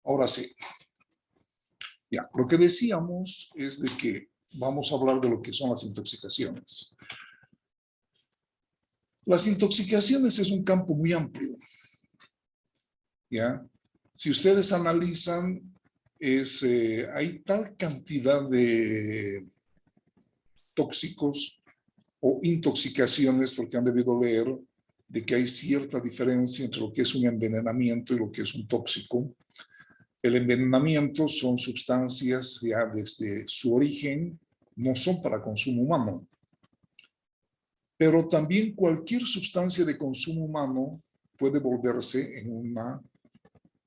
Ahora sí. Ya, lo que decíamos es de que vamos a hablar de lo que son las intoxicaciones. Las intoxicaciones es un campo muy amplio. ¿Ya? Si ustedes analizan, hay tal cantidad de tóxicos o intoxicaciones, porque han debido leer de que hay cierta diferencia entre lo que es un envenenamiento y lo que es un tóxico. El envenenamiento son sustancias ya desde su origen, no son para consumo humano. Pero también cualquier sustancia de consumo humano puede volverse en una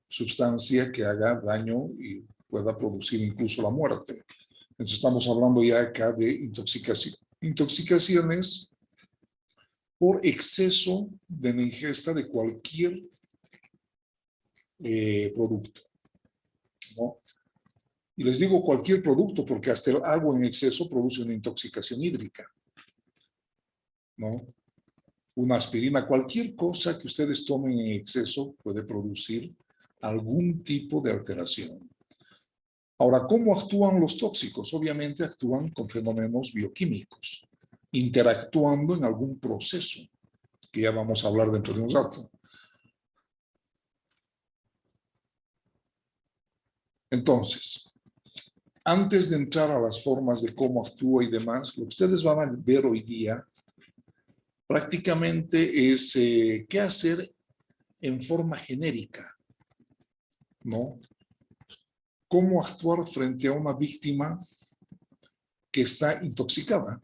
sustancia que haga daño y pueda producir incluso la muerte. Entonces estamos hablando ya acá de intoxicación. Intoxicaciones por exceso de la ingesta de cualquier producto, ¿no? Y les digo cualquier producto porque hasta el agua en exceso produce una intoxicación hídrica, ¿no? Una aspirina, cualquier cosa que ustedes tomen en exceso puede producir algún tipo de alteración. Ahora, ¿cómo actúan los tóxicos? Obviamente actúan con fenómenos bioquímicos, interactuando en algún proceso, que ya vamos a hablar dentro de un rato. Entonces, antes de entrar a las formas de cómo actúa y demás, lo que ustedes van a ver hoy día prácticamente es qué hacer en forma genérica, ¿no? Cómo actuar frente a una víctima que está intoxicada.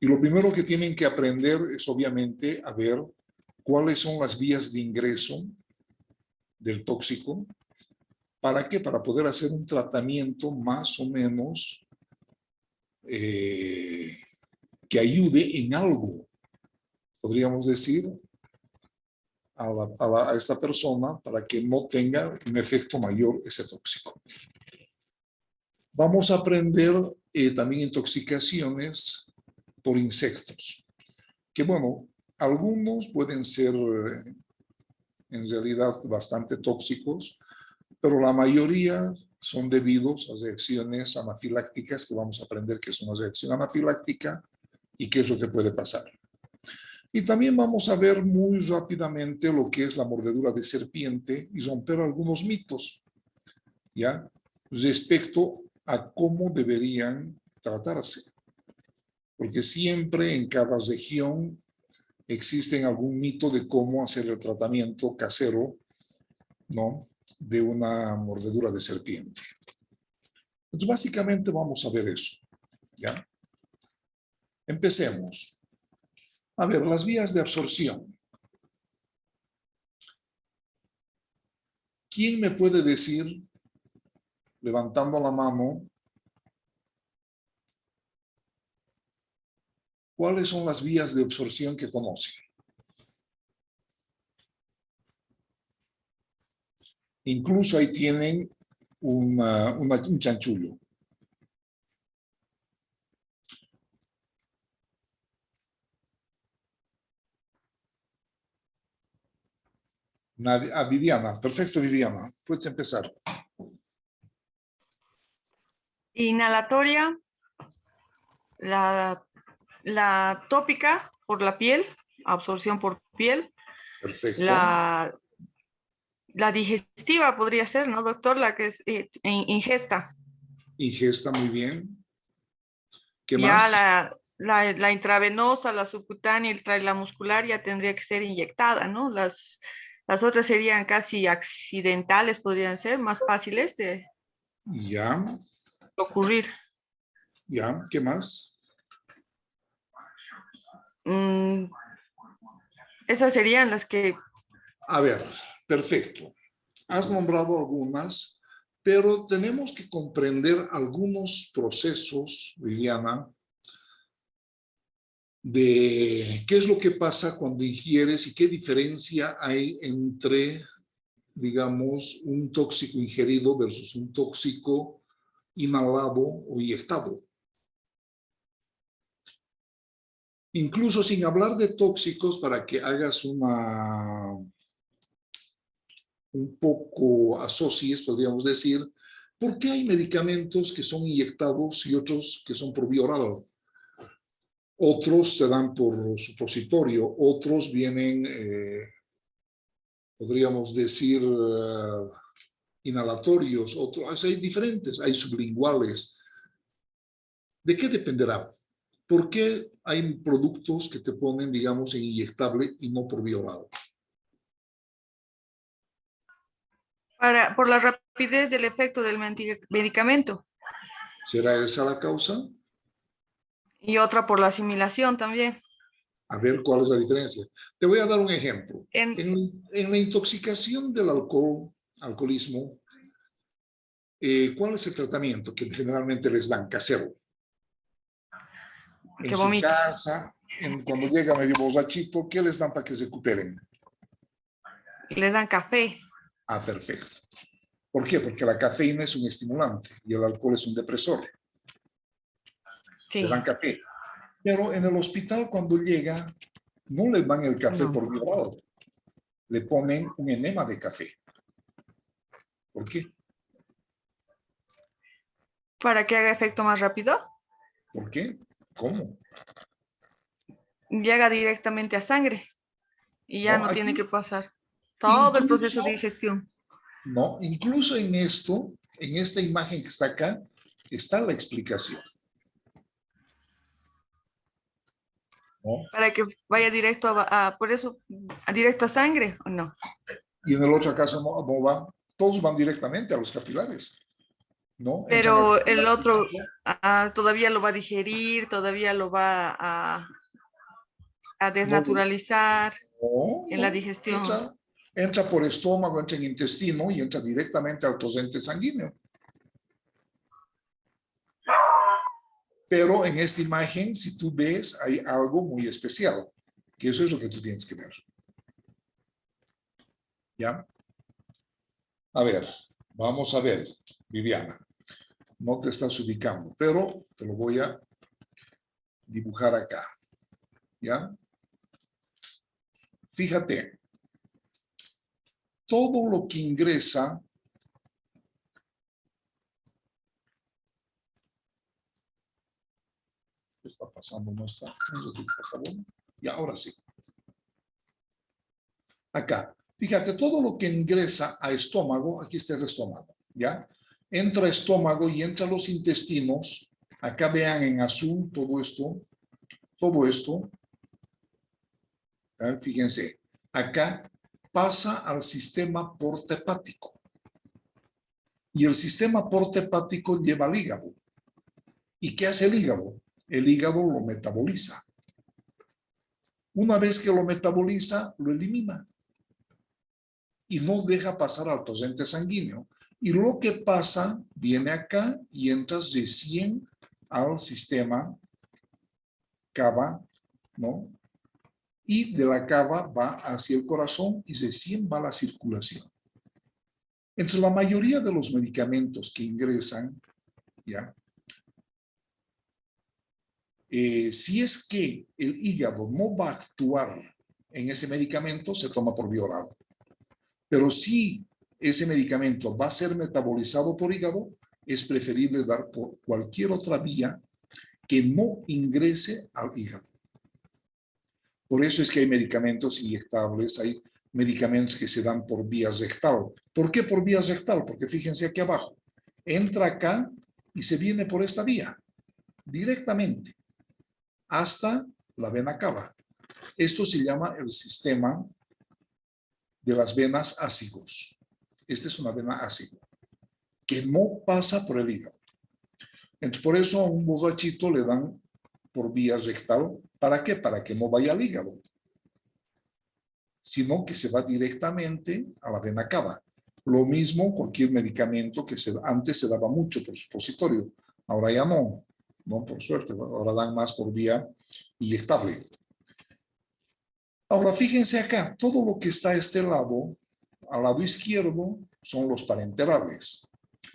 Y lo primero que tienen que aprender es obviamente a ver cuáles son las vías de ingreso del tóxico. ¿Para qué? Para poder hacer un tratamiento más o menos que ayude en algo, podríamos decir, a esta persona para que no tenga un efecto mayor ese tóxico. Vamos a aprender también intoxicaciones por insectos, que bueno, algunos pueden ser en realidad bastante tóxicos, pero la mayoría son debidos a reacciones anafilácticas, que vamos a aprender qué es una reacción anafiláctica y qué es lo que puede pasar. Y también vamos a ver muy rápidamente lo que es la mordedura de serpiente y romper algunos mitos, ¿ya? Respecto a cómo deberían tratarse. Porque siempre en cada región existe algún mito de cómo hacer el tratamiento casero, ¿no?, de una mordedura de serpiente. Entonces, básicamente vamos a ver eso, ¿ya? Empecemos. A ver, las vías de absorción. ¿Quién me puede decir, levantando la mano, cuáles son las vías de absorción que conocen? Incluso ahí tienen un chanchullo. Viviana, perfecto, Viviana, puedes empezar. Inhalatoria, la tópica por la piel, absorción por piel. Perfecto. La digestiva podría ser, ¿no, doctor? La que es ingesta. Ingesta, muy bien. ¿Qué ya más? la intravenosa, la subcutánea y la muscular ya tendría que ser inyectada, ¿no? Las otras serían casi accidentales, podrían ser más fáciles de Ya. ocurrir. Ya, ¿qué más? Esas serían las que... A ver, perfecto. Has nombrado algunas, pero tenemos que comprender algunos procesos, Viviana, de qué es lo que pasa cuando ingieres y qué diferencia hay entre, digamos, un tóxico ingerido versus un tóxico inhalado o inyectado. Incluso sin hablar de tóxicos, para que hagas un poco asocies, podríamos decir, ¿por qué hay medicamentos que son inyectados y otros que son por vía oral? Otros se dan por supositorio, otros vienen, podríamos decir, inhalatorios, otros, hay diferentes, hay sublinguales. ¿De qué dependerá? ¿Por qué hay productos que te ponen, digamos, en inyectable y no por vía oral? Por la rapidez del efecto del medicamento. ¿Será esa la causa? Y otra por la asimilación también. A ver cuál es la diferencia. Te voy a dar un ejemplo. En, En la intoxicación del alcoholismo, ¿cuál es el tratamiento que generalmente les dan casero? En que su vomite. casa, cuando llega medio borrachito, ¿qué les dan para que se recuperen? Les dan café. Ah, perfecto. ¿Por qué? Porque la cafeína es un estimulante y el alcohol es un depresor. Sí. Se dan café. Pero en el hospital cuando llega, no le dan el café No. por vía oral. Le ponen un enema de café. ¿Por qué? ¿Para que haga efecto más rápido? ¿Por qué? ¿Cómo? Llega directamente a sangre y ya No, no tiene aquí que pasar todo el proceso incluso, de digestión. no, incluso en esto, en esta imagen que está acá, está la explicación. ¿No? Para que vaya directo por eso, directo a sangre, ¿o no? Y en el otro caso no va, todos van directamente a los capilares. ¿No? Entran al Pero el capilar otro todavía lo va a digerir, todavía lo va a no, desnaturalizar en la no, digestión. entra por estómago, entra en intestino y entra directamente al torrente sanguíneo. Pero en esta imagen, si tú ves, hay algo muy especial, que eso es lo que tú tienes que ver. ¿Ya? A ver, vamos a ver, Viviana. No te estás ubicando, pero te lo voy a dibujar acá. ¿Ya? Fíjate, todo lo que ingresa ¿qué está pasando? No está. Por favor. Y ahora sí. Acá. Fíjate, todo lo que ingresa a estómago, aquí está el estómago, ¿ya? Entra estómago y entra los intestinos. Acá vean en azul todo esto. ¿Ya? Fíjense, acá pasa al sistema porta-hepático. Y el sistema porta-hepático lleva al hígado. ¿Y qué hace el hígado? El hígado lo metaboliza. Una vez que lo metaboliza, lo elimina. Y no deja pasar al torrente sanguíneo. Y lo que pasa viene acá y entra recién al sistema cava, ¿no? Y de la cava va hacia el corazón y recién va a la circulación. Entre la mayoría de los medicamentos que ingresan, ¿ya? Si es que el hígado no va a actuar en ese medicamento, se toma por vía oral. Pero si ese medicamento va a ser metabolizado por hígado, es preferible dar por cualquier otra vía que no ingrese al hígado. Por eso es que hay medicamentos inyectables, hay medicamentos que se dan por vía rectal. ¿Por qué por vía rectal? Porque fíjense aquí abajo, entra acá y se viene por esta vía, directamente, hasta la vena cava. Esto se llama el sistema de las venas ácidos. Esta es una vena ácida, que no pasa por el hígado. Entonces, por eso a un borrachito le dan por vía rectal. ¿Para qué? Para que no vaya al hígado, sino que se va directamente a la vena cava. Lo mismo cualquier medicamento que antes se daba mucho por supositorio, ahora ya no, por suerte, ahora dan más por vía inyectable. Ahora fíjense acá, todo lo que está a este lado, al lado izquierdo, son los parenterales,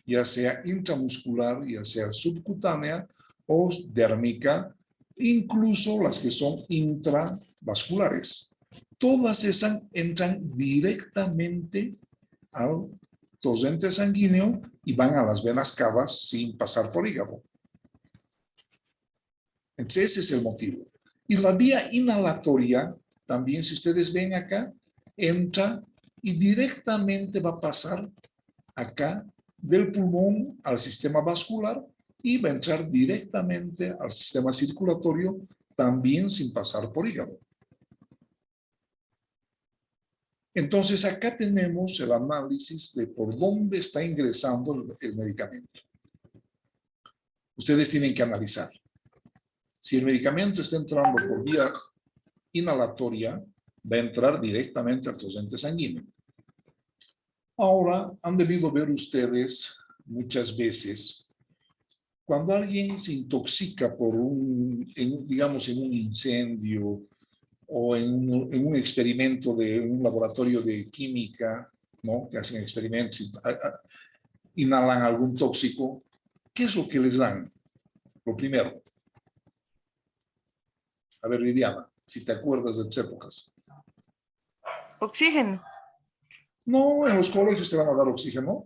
ya sea intramuscular, ya sea subcutánea o dérmica, incluso las que son intravasculares. Todas esas entran directamente al torrente sanguíneo y van a las venas cavas sin pasar por hígado. Entonces ese es el motivo. Y la vía inhalatoria, también si ustedes ven acá, entra y directamente va a pasar acá del pulmón al sistema vascular y va a entrar directamente al sistema circulatorio también sin pasar por hígado. Entonces acá tenemos el análisis de por dónde está ingresando el medicamento. Ustedes tienen que analizar. Si el medicamento está entrando por vía inhalatoria, va a entrar directamente al torrente sanguíneo. Ahora, han debido ver ustedes muchas veces, cuando alguien se intoxica por digamos, en un incendio o en un experimento de un laboratorio de química, ¿no? Que hacen experimentos, inhalan algún tóxico, ¿qué es lo que les dan? Lo primero. A ver, Viviana, si te acuerdas de tus épocas. Oxígeno. No, en los colegios te van a dar oxígeno.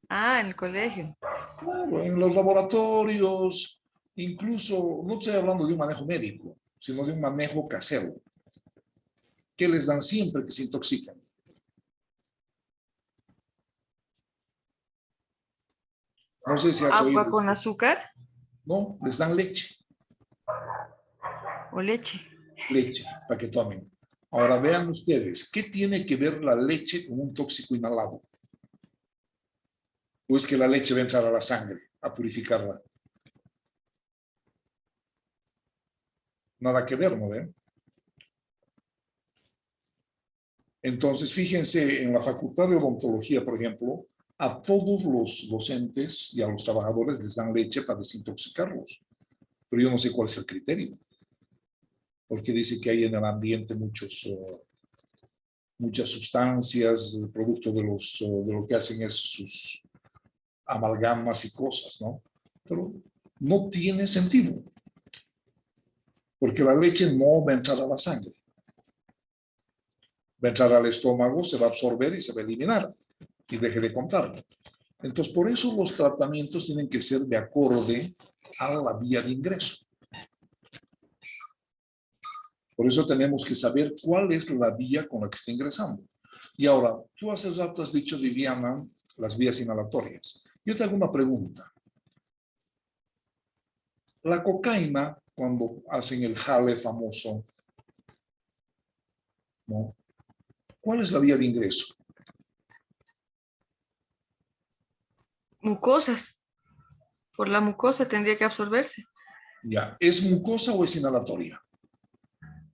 Ah, en el colegio. Claro, en los laboratorios, incluso, no estoy hablando de un manejo médico, sino de un manejo casero. ¿Qué les dan siempre que se intoxican? No sé si has Agua oído. con azúcar No, les dan leche. o leche. Leche, para que tomen. Ahora vean ustedes, ¿qué tiene que ver la leche con un tóxico inhalado? ¿O es que la leche va a entrar a la sangre, a purificarla? Nada que ver, ¿no ven? Entonces, fíjense, en la Facultad de Odontología, por ejemplo, a todos los docentes y a los trabajadores les dan leche para desintoxicarlos. Pero yo no sé cuál es el criterio. Porque dice que hay en el ambiente muchas sustancias, producto de lo que hacen es sus amalgamas y cosas, ¿no? Pero no tiene sentido. Porque la leche no va a entrar a la sangre. Va a entrar al estómago, se va a absorber y se va a eliminar. Y deje de contar. Entonces, por eso los tratamientos tienen que ser de acorde a la vía de ingreso. Por eso tenemos que saber cuál es la vía con la que está ingresando. Y ahora, tú hace rato has dicho, Viviana, las vías inhalatorias. Yo te hago una pregunta. La cocaína, cuando hacen el jale famoso, ¿no? ¿Cuál es la vía de ingreso? Mucosas. Por la mucosa tendría que absorberse. Ya, ¿es mucosa o es inhalatoria?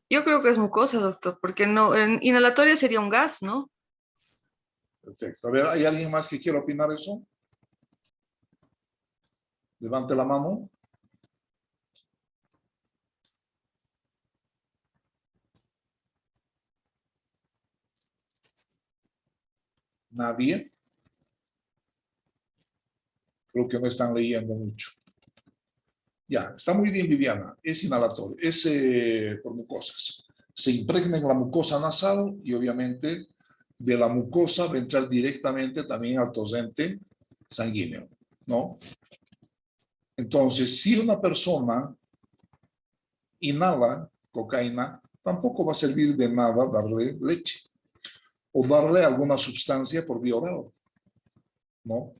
Yo creo que es mucosa, doctor, porque no, en inhalatoria sería un gas, ¿no? Perfecto. A ver, ¿hay alguien más que quiera opinar eso? Levante la mano. ¿Nadie? Creo que no están leyendo mucho. Ya, está muy bien, Viviana. Es inhalatorio, es por mucosas. Se impregna en la mucosa nasal y obviamente de la mucosa va a entrar directamente también al torrente sanguíneo, ¿no? Entonces, si una persona inhala cocaína, tampoco va a servir de nada darle leche o darle alguna sustancia por vía oral, ¿no?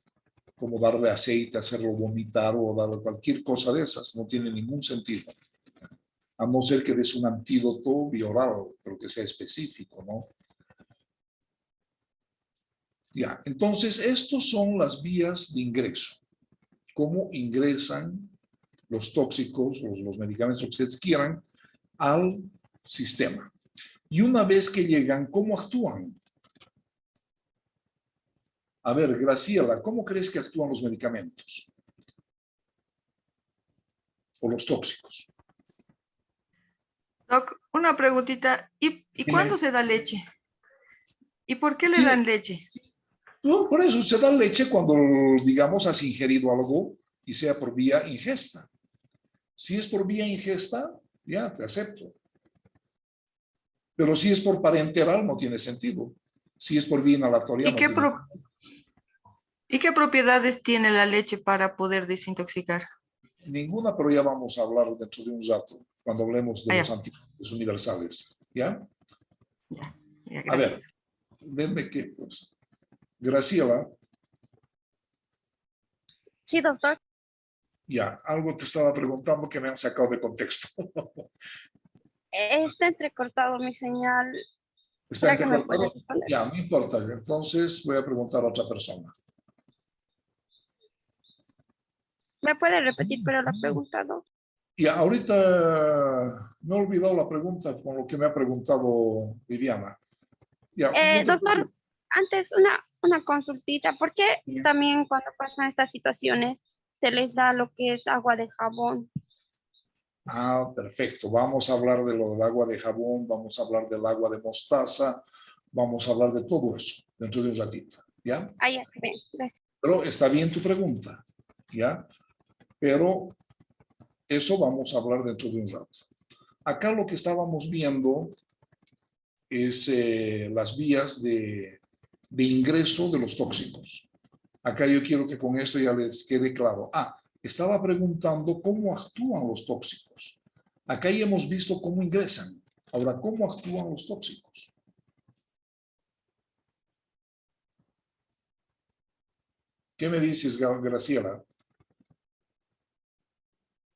Como darle aceite, hacerlo vomitar o darle cualquier cosa de esas. No tiene ningún sentido. A no ser que des un antídoto vía oral, pero que sea específico, ¿no? Ya, entonces, estos son las vías de ingreso. Cómo ingresan los tóxicos, los medicamentos que ustedes quieran, al sistema. Y una vez que llegan, ¿cómo actúan? A ver, Graciela, ¿cómo crees que actúan los medicamentos? O los tóxicos. Doc, una preguntita. ¿Y cuándo Dime. se da leche? ¿Y por qué le Tiene- dan leche? No, por eso se da leche cuando, digamos, has ingerido algo y sea por vía ingesta. Si es por vía ingesta, ya te acepto. Pero si es por parenteral, no tiene sentido. Si es por vía inhalatoria, ¿Y no qué, tiene. ¿Y qué propiedades tiene la leche para poder desintoxicar? Ninguna, pero ya vamos a hablar dentro de un rato, cuando hablemos de Ah, los ya, anticuerpos universales. ¿Ya? ya, A gracias. ver, denme que, pues, Graciela, Sí, doctor. ya, algo te estaba preguntando que me han sacado de contexto. Está entrecortado mi señal. ¿Está ¿Será que me puede entrecortado? responder? Ya, no importa. Entonces voy a preguntar a otra persona. ¿Me puede repetir, pero la pregunta no? Y ahorita me he olvidado la pregunta con lo que me ha preguntado Viviana. Ya, no te Doctor, preocupes. antes una consultita. ¿Por qué también cuando pasan estas situaciones se les da lo que es agua de jabón? Ah, perfecto. Vamos a hablar de lo del agua de jabón, vamos a hablar del agua de mostaza, vamos a hablar de todo eso dentro de un ratito, ¿ya? Ah, ya está bien. Gracias. Pero está bien tu pregunta, ¿ya? Pero eso vamos a hablar dentro de un rato. Acá lo que estábamos viendo es las vías de ingreso de los tóxicos. Acá yo quiero que con esto ya les quede claro. Estaba preguntando cómo actúan los tóxicos. Acá ya hemos visto cómo ingresan. Ahora, ¿cómo actúan los tóxicos? ¿Qué me dices, Graciela?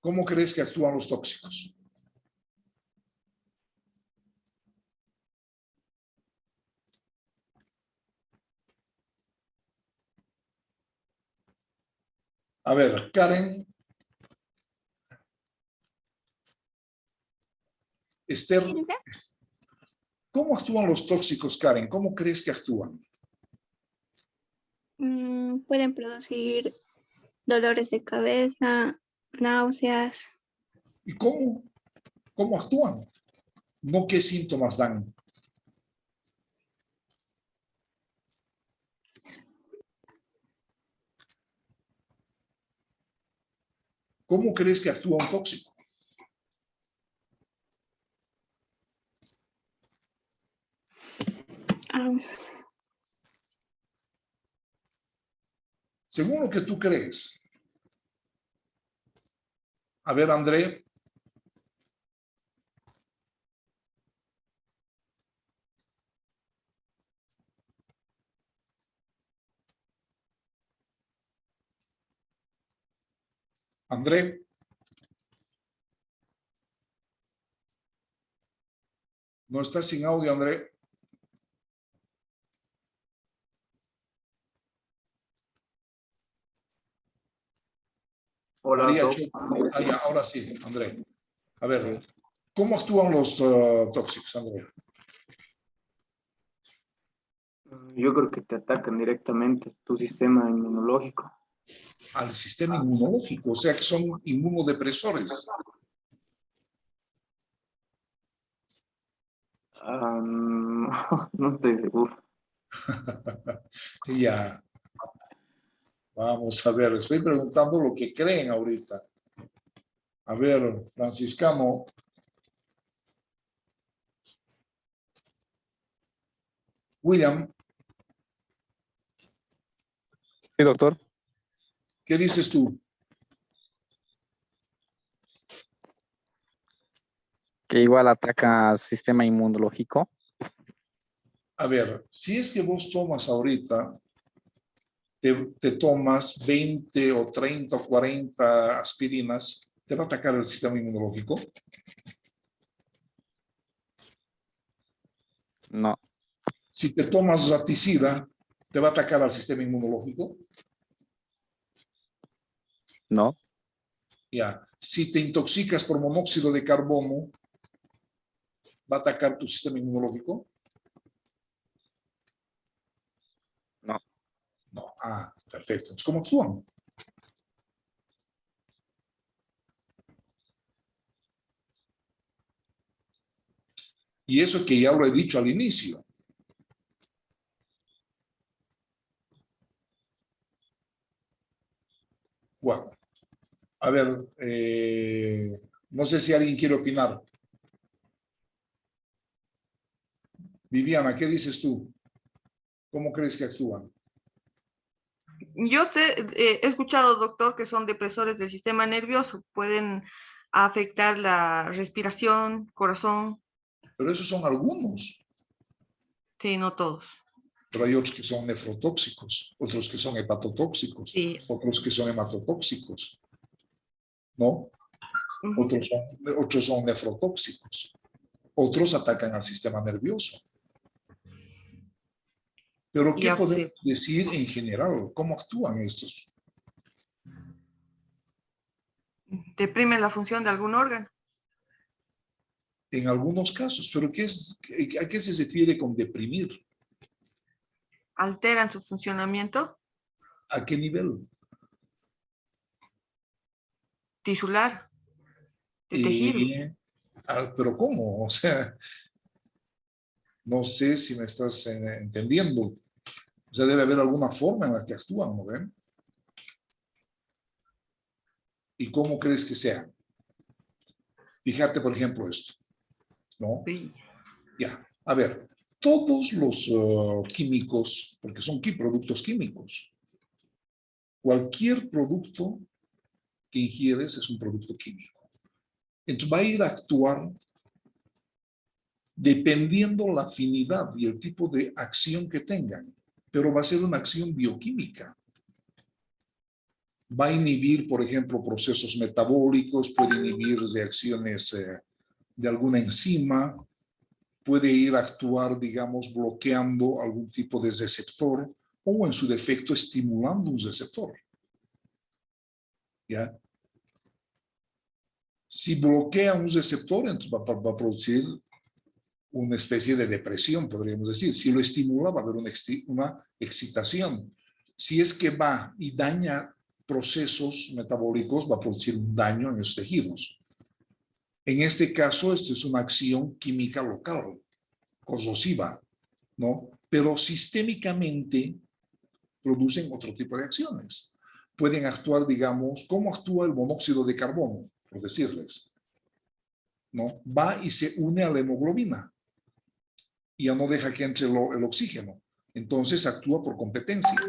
¿Cómo crees que actúan los tóxicos? A ver, Karen, Esther, Sí, dice. ¿cómo actúan los tóxicos, Karen? ¿Cómo crees que actúan? Pueden producir dolores de cabeza, náuseas. ¿Y cómo actúan? No qué síntomas dan. ¿Cómo crees que actúa un tóxico? ah, Según lo que tú crees. A ver, André. André. No estás sin audio, André. Hola, María, Doc. ya, ahora sí, André. A ver, ¿cómo actúan los tóxicos, André? Yo creo que te atacan directamente tu sistema inmunológico. Al sistema inmunológico, o sea que son inmunodepresores. No estoy seguro. Ya, vamos a ver, estoy preguntando lo que creen ahorita. A ver, Franciscano. William, Sí, doctor. ¿qué dices tú? Que igual ataca al sistema inmunológico. A ver, si es que vos tomas ahorita, te tomas 20 o 30 o 40 aspirinas, ¿te va a atacar el sistema inmunológico? No, Si te tomas raticida, ¿te va a atacar al sistema inmunológico? no, Ya. Si te intoxicas por monóxido de carbono, ¿va a atacar tu sistema inmunológico? no. No. Perfecto. Entonces, ¿cómo actúan? Y eso que ya lo he dicho al inicio. Bueno, a ver, no sé si alguien quiere opinar. Viviana, ¿qué dices tú? ¿Cómo crees que actúan? Yo sé, he escuchado, doctor, que son depresores del sistema nervioso, pueden afectar la respiración, corazón, Pero esos son algunos. sí, no todos. Pero hay otros que son nefrotóxicos, otros que son hepatotóxicos, Sí. otros que son hematotóxicos, ¿no? Ujú. Otros son nefrotóxicos, otros atacan al sistema nervioso. Pero ¿qué Ya, podemos sí. decir en general? ¿Cómo actúan estos? Deprimen la función de algún órgano. En algunos casos, pero ¿a qué se refiere con deprimir? Alteran su funcionamiento ¿A qué nivel? tisular, de tejidos. Pero ¿cómo? O sea, no sé si me estás entendiendo. O sea, debe haber alguna forma en la que actúan, ¿no ven? ¿Y cómo crees que sea? Fíjate, por ejemplo, esto, ¿no? Sí. Ya, a ver, todos los químicos, porque son productos químicos, cualquier producto que ingieres es un producto químico. Entonces va a ir a actuar dependiendo la afinidad y el tipo de acción que tengan, pero va a ser una acción bioquímica. Va a inhibir, por ejemplo, procesos metabólicos, puede inhibir reacciones de alguna enzima, puede ir a actuar, digamos, bloqueando algún tipo de receptor o en su defecto estimulando un receptor. ¿Ya? Si bloquea un receptor, entonces va a producir una especie de depresión, podríamos decir. Si lo estimula, va a haber una excitación. Si es que va y daña procesos metabólicos, va a producir un daño en los tejidos. En este caso, esto es una acción química local, corrosiva, ¿no? Pero sistémicamente producen otro tipo de acciones. Pueden actuar, digamos, ¿cómo actúa el monóxido de carbono? Por decirles, ¿no? Va y se une a la hemoglobina y ya no deja que entre el oxígeno. Entonces actúa por competencia.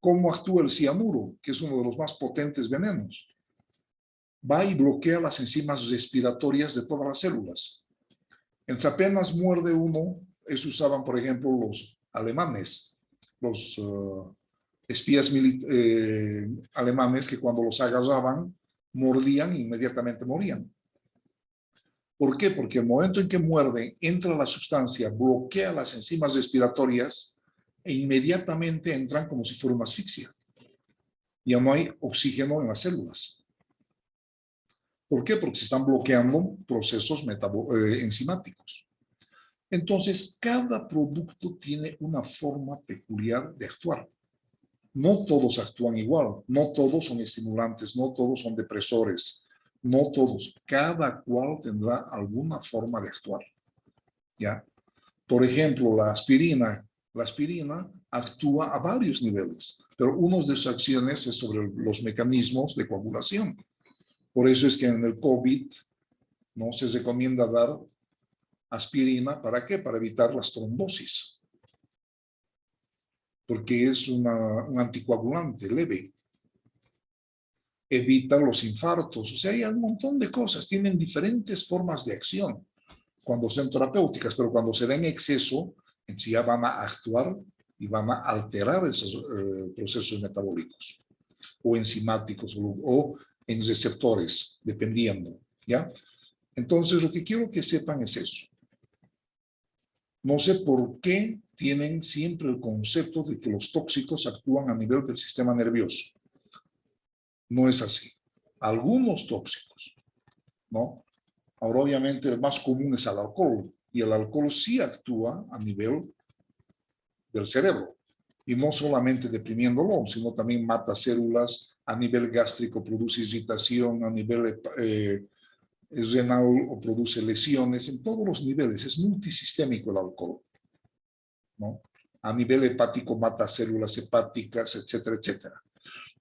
¿Cómo actúa el cianuro, que es uno de los más potentes venenos? Va y bloquea las enzimas respiratorias de todas las células. Entonces apenas muerde uno, eso usaban, por ejemplo, los alemanes, los espías alemanes que cuando los agarraban, mordían e inmediatamente morían. ¿Por qué? Porque el momento en que muerde, entra la sustancia, bloquea las enzimas respiratorias e inmediatamente entran como si fuera una asfixia. Ya no hay oxígeno en las células. ¿Por qué? Porque se están bloqueando procesos enzimáticos. Entonces, cada producto tiene una forma peculiar de actuar. No todos actúan igual, no todos son estimulantes, no todos son depresores, no todos. Cada cual tendrá alguna forma de actuar. ¿Ya? Por ejemplo, la aspirina actúa a varios niveles, pero una de sus acciones es sobre los mecanismos de coagulación. Por eso es que en el COVID no se recomienda dar aspirina. ¿Para qué? Para evitar las trombosis. Porque es un anticoagulante leve. Evita los infartos. O sea, hay un montón de cosas. Tienen diferentes formas de acción cuando son terapéuticas, pero cuando se da en exceso, entonces ya van a actuar y van a alterar esos procesos metabólicos o enzimáticos o en receptores, dependiendo, ¿ya? Entonces, lo que quiero que sepan es eso. No sé por qué tienen siempre el concepto de que los tóxicos actúan a nivel del sistema nervioso. No es así. Algunos tóxicos, ¿no? Ahora, obviamente, el más común es el alcohol, y el alcohol sí actúa a nivel del cerebro, y no solamente deprimiéndolo, sino también mata células, a nivel gástrico produce irritación, a nivel renal o produce lesiones, en todos los niveles, es multisistémico el alcohol, ¿no? A nivel hepático mata células hepáticas, etcétera, etcétera.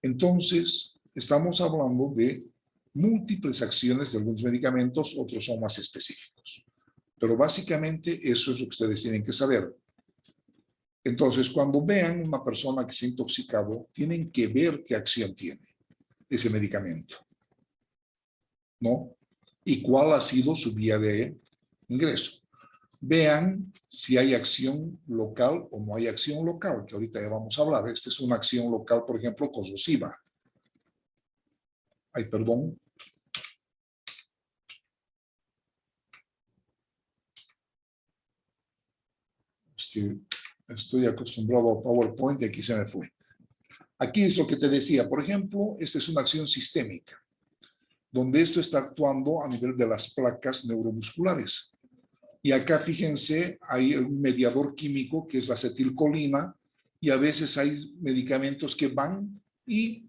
Entonces, estamos hablando de múltiples acciones de algunos medicamentos, otros son más específicos. Pero básicamente eso es lo que ustedes tienen que saber. Entonces, cuando vean una persona que se ha intoxicado, tienen que ver qué acción tiene ese medicamento, ¿no? Y cuál ha sido su vía de ingreso. Vean si hay acción local o no hay acción local, que ahorita ya vamos a hablar. Esta es una acción local, por ejemplo, corrosiva. Ay, perdón. Es que estoy acostumbrado al PowerPoint y aquí se me fue. Aquí es lo que te decía. Por ejemplo, esta es una acción sistémica, donde esto está actuando a nivel de las placas neuromusculares. Y acá, fíjense, hay un mediador químico que es la acetilcolina, y a veces hay medicamentos que van y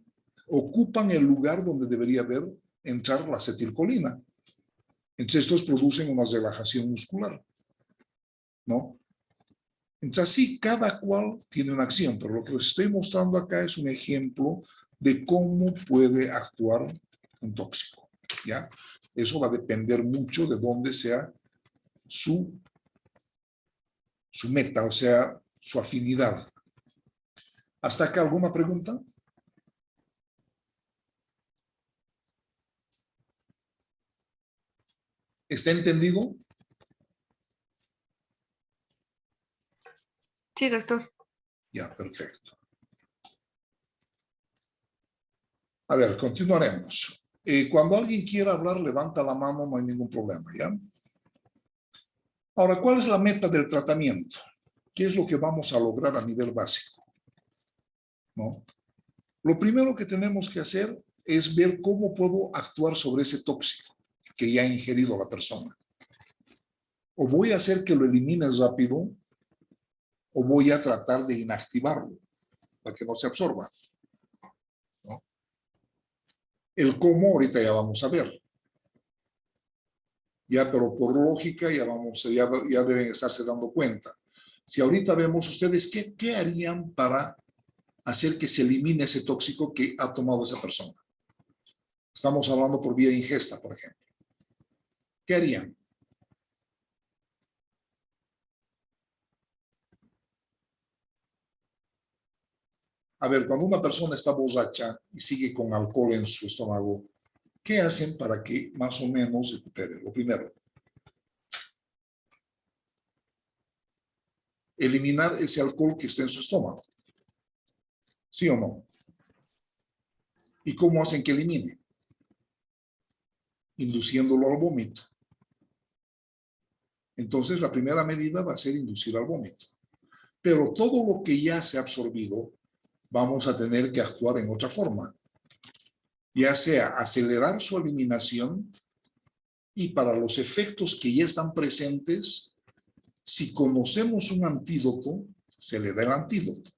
ocupan el lugar donde debería entrar la acetilcolina. Entonces, estos producen una relajación muscular, ¿no? Entonces, sí, cada cual tiene una acción, pero lo que les estoy mostrando acá es un ejemplo de cómo puede actuar un tóxico, ¿ya? Eso va a depender mucho de dónde sea su meta, o sea, su afinidad. ¿Hasta acá alguna pregunta? ¿Está entendido? Sí, doctor. Ya, perfecto. A ver, continuaremos. Cuando alguien quiera hablar, levanta la mano, no hay ningún problema, ¿ya? Ahora, ¿cuál es la meta del tratamiento? ¿Qué es lo que vamos a lograr a nivel básico? ¿No? Lo primero que tenemos que hacer es ver cómo puedo actuar sobre ese tóxico que ya ha ingerido la persona. O voy a hacer que lo elimines rápido, o voy a tratar de inactivarlo para que no se absorba, ¿no? El cómo ahorita ya vamos a ver. Ya, pero por lógica ya deben estarse dando cuenta. Si ahorita vemos ustedes, ¿qué harían para hacer que se elimine ese tóxico que ha tomado esa persona? Estamos hablando por vía ingesta, por ejemplo. ¿Qué harían? A ver, cuando una persona está borracha y sigue con alcohol en su estómago, ¿qué hacen para que más o menos recupere? Lo primero, eliminar ese alcohol que está en su estómago. ¿Sí o no? ¿Y cómo hacen que elimine? Induciéndolo al vómito. Entonces, la primera medida va a ser inducir al vómito. Pero todo lo que ya se ha absorbido, vamos a tener que actuar en otra forma. Ya sea acelerar su eliminación, y para los efectos que ya están presentes, si conocemos un antídoto, se le da el antídoto.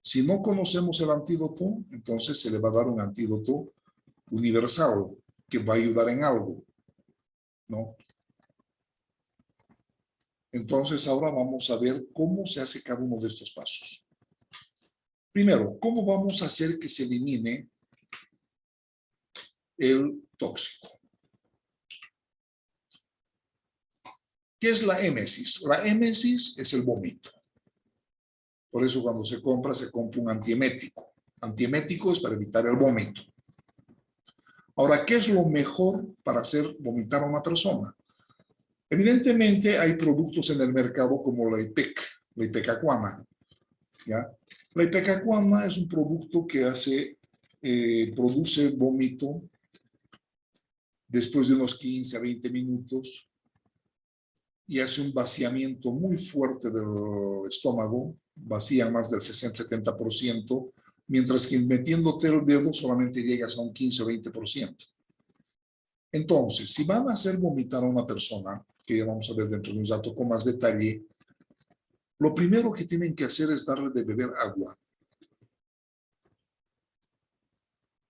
Si no conocemos el antídoto, entonces se le va a dar un antídoto universal que va a ayudar en algo, ¿no? Entonces ahora vamos a ver cómo se hace cada uno de estos pasos. Primero, ¿cómo vamos a hacer que se elimine el tóxico? ¿Qué es la émesis? La émesis es el vómito. Por eso cuando se compra un antiemético. Antiemético es para evitar el vómito. Ahora, ¿qué es lo mejor para hacer vomitar a una persona? Evidentemente hay productos en el mercado como la ipecacuama, ¿ya? La ipecacuama es un producto que produce vómito después de unos 15 a 20 minutos y hace un vaciamiento muy fuerte del estómago, vacía más del 60-70%, mientras que metiéndote el dedo solamente llegas a un 15 o 20%. Entonces, si van a hacer vomitar a una persona, que ya vamos a ver dentro de un rato con más detalle, lo primero que tienen que hacer es darle de beber agua.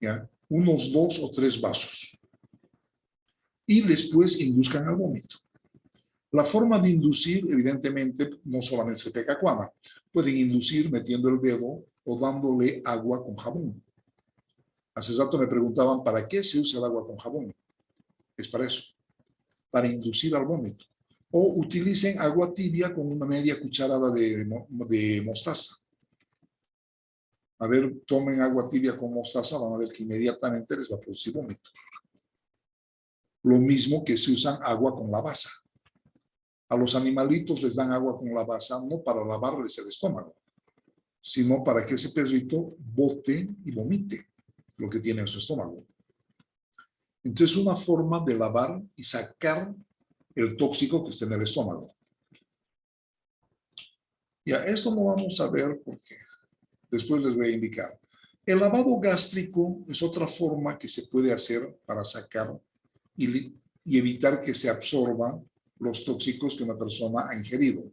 ¿Ya? Unos 2 o 3 vasos. Y después induzcan al vómito. La forma de inducir, evidentemente, no solamente se ipecacuama. Pueden inducir metiendo el dedo o dándole agua con jabón. Hace rato me preguntaban, ¿para qué se usa el agua con jabón? Es para eso, para inducir al vómito. O utilicen agua tibia con una media cucharada de mostaza. A ver, tomen agua tibia con mostaza, van a ver que inmediatamente les va a producir vómito. Lo mismo que si usan agua con lavaza. A los animalitos les dan agua con lavaza no para lavarles el estómago, sino para que ese perrito bote y vomite lo que tiene en su estómago. Entonces, una forma de lavar y sacar el tóxico que está en el estómago. Ya, esto no vamos a ver porque después les voy a indicar. El lavado gástrico es otra forma que se puede hacer para sacar y evitar que se absorban los tóxicos que una persona ha ingerido.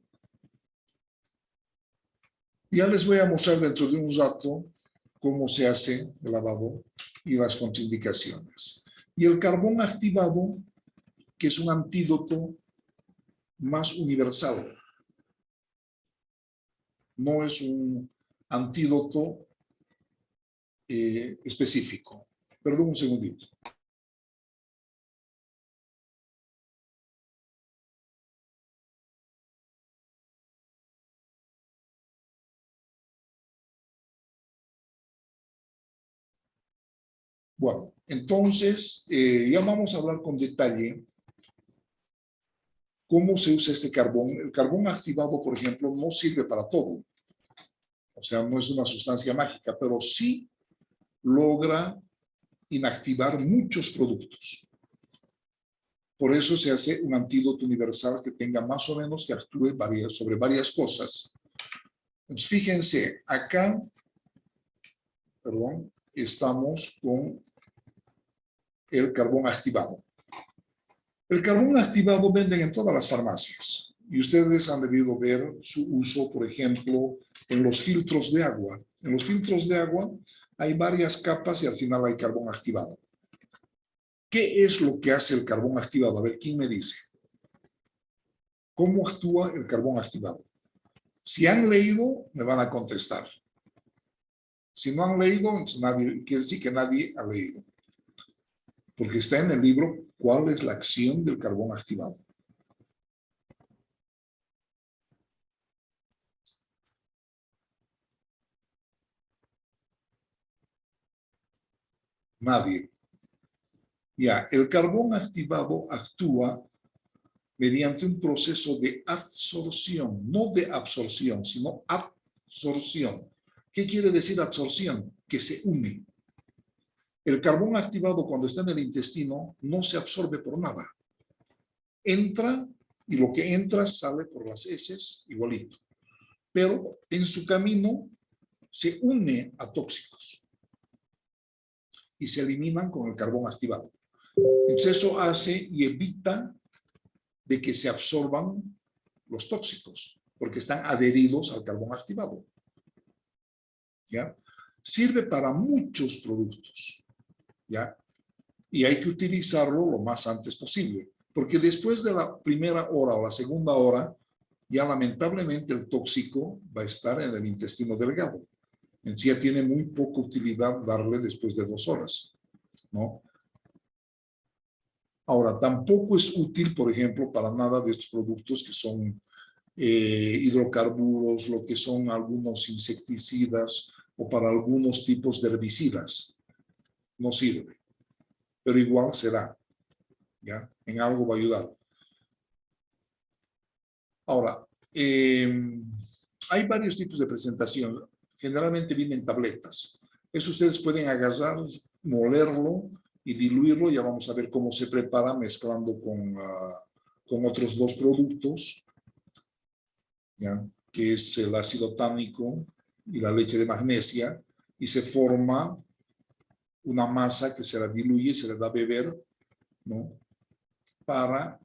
Ya les voy a mostrar dentro de un rato cómo se hace el lavado y las contraindicaciones. Y el carbón activado, que es un antídoto más universal. No es un antídoto específico. Perdón un segundito. Bueno, entonces ya vamos a hablar con detalle cómo se usa este carbón. El carbón activado, por ejemplo, no sirve para todo. O sea, no es una sustancia mágica, pero sí logra inactivar muchos productos. Por eso se hace un antídoto universal que tenga más o menos que actúe sobre varias cosas. Entonces, fíjense, acá, perdón, estamos con el carbón activado. El carbón activado venden en todas las farmacias y ustedes han debido ver su uso, por ejemplo, en los filtros de agua. En los filtros de agua hay varias capas y al final hay carbón activado. ¿Qué es lo que hace el carbón activado? A ver, ¿quién me dice? ¿Cómo actúa el carbón activado? Si han leído, me van a contestar. Si no han leído, entonces quiere decir que nadie ha leído. Porque está en el libro ¿Cuál es la acción del carbón activado? Nadie. Ya, el carbón activado actúa mediante un proceso de absorción, no de absorción, sino absorción. ¿Qué quiere decir absorción? Que se une. El carbón activado cuando está en el intestino no se absorbe por nada. Entra y lo que entra sale por las heces igualito. Pero en su camino se une a tóxicos y se eliminan con el carbón activado. Entonces eso hace y evita de que se absorban los tóxicos porque están adheridos al carbón activado. ¿Ya? Sirve para muchos productos. ¿Ya? Y hay que utilizarlo lo más antes posible, porque después de la primera hora o la segunda hora, ya lamentablemente el tóxico va a estar en el intestino delgado. En sí ya tiene muy poca utilidad darle después de 2 horas, ¿no? Ahora, tampoco es útil, por ejemplo, para nada de estos productos que son hidrocarburos, lo que son algunos insecticidas o para algunos tipos de herbicidas. No sirve. Pero igual será, ¿ya? En algo va a ayudar. Ahora, hay varios tipos de presentación. Generalmente vienen tabletas. Eso ustedes pueden agarrar, molerlo y diluirlo. Ya vamos a ver cómo se prepara mezclando con otros 2 productos, ¿ya? Que es el ácido tánico y la leche de magnesia. Y se forma una masa que se la diluye y se le da a beber, ¿no? Para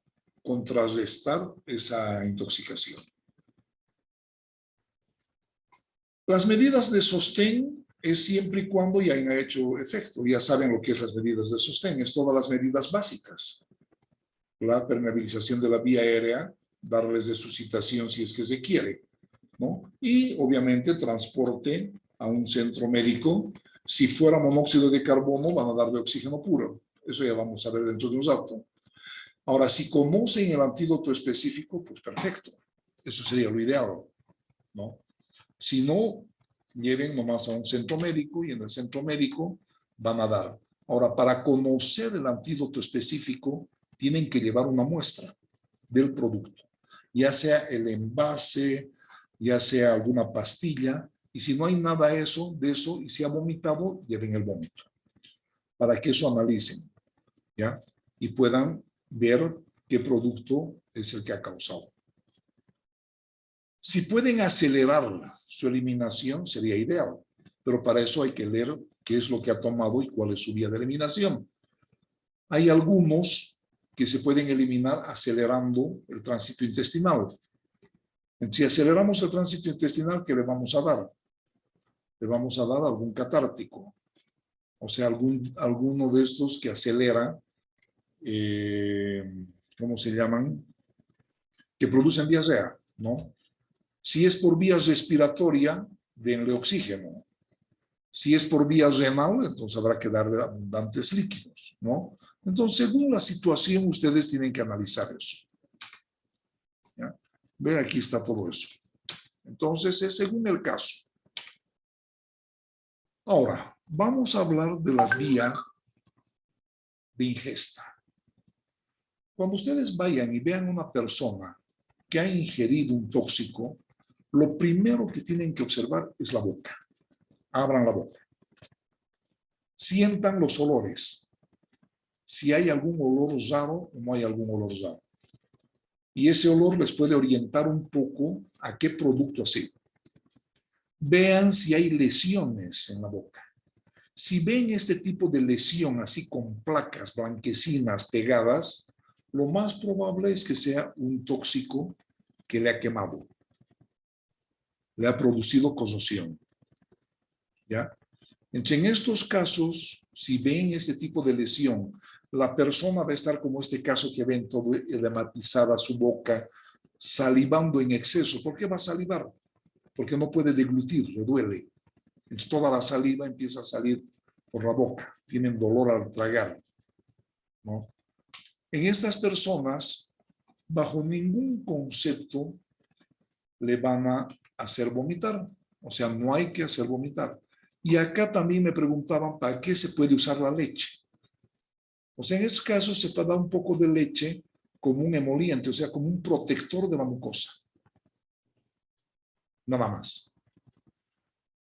contrarrestar esa intoxicación. Las medidas de sostén es siempre y cuando ya hayan hecho efecto. Ya saben lo que es las medidas de sostén. Es todas las medidas básicas. La permeabilización de la vía aérea, darles resucitación si es que se quiere, ¿no? Y obviamente transporte a un centro médico. Si fuera monóxido de carbono, van a darle oxígeno puro. Eso ya vamos a ver dentro de un rato. Ahora, si conocen el antídoto específico, pues perfecto. Eso sería lo ideal, ¿no? Si no, lleven nomás a un centro médico y en el centro médico van a dar. Ahora, para conocer el antídoto específico, tienen que llevar una muestra del producto, ya sea el envase, ya sea alguna pastilla, y si no hay nada de eso, y si ha vomitado, lleven el vómito, para que eso analicen, ¿ya? Y puedan ver qué producto es el que ha causado. Si pueden acelerar su eliminación, sería ideal, pero para eso hay que leer qué es lo que ha tomado y cuál es su vía de eliminación. Hay algunos que se pueden eliminar acelerando el tránsito intestinal. Si aceleramos el tránsito intestinal, ¿qué le vamos a dar? Le vamos a dar algún catártico, o sea, alguno de estos que acelera, ¿cómo se llaman? Que producen diarrea, ¿no? Si es por vía respiratoria, denle oxígeno. Si es por vía renal, entonces habrá que darle abundantes líquidos, ¿no? Entonces, según la situación, ustedes tienen que analizar eso. ¿Ya? Ve, aquí está todo eso. Entonces, es según el caso. Ahora, vamos a hablar de las vías de ingesta. Cuando ustedes vayan y vean una persona que ha ingerido un tóxico, lo primero que tienen que observar es la boca. Abran la boca. Sientan los olores. Si hay algún olor raro o no hay algún olor raro. Y ese olor les puede orientar un poco a qué producto ha sido. Vean si hay lesiones en la boca. Si ven este tipo de lesión así con placas blanquecinas pegadas, lo más probable es que sea un tóxico que le ha quemado. Le ha producido corrosión. ¿Ya? Entonces, en estos casos, si ven este tipo de lesión, la persona va a estar como este caso que ven, todo edematizada su boca, salivando en exceso. ¿Por qué va a salivar? Porque no puede deglutir, le duele. Entonces, toda la saliva empieza a salir por la boca. Tienen dolor al tragar, ¿no? En estas personas, bajo ningún concepto, le van a hacer vomitar. O sea, no hay que hacer vomitar. Y acá también me preguntaban, ¿para qué se puede usar la leche? O sea, en estos casos se puede dar un poco de leche como un emoliente, o sea, como un protector de la mucosa. Nada más.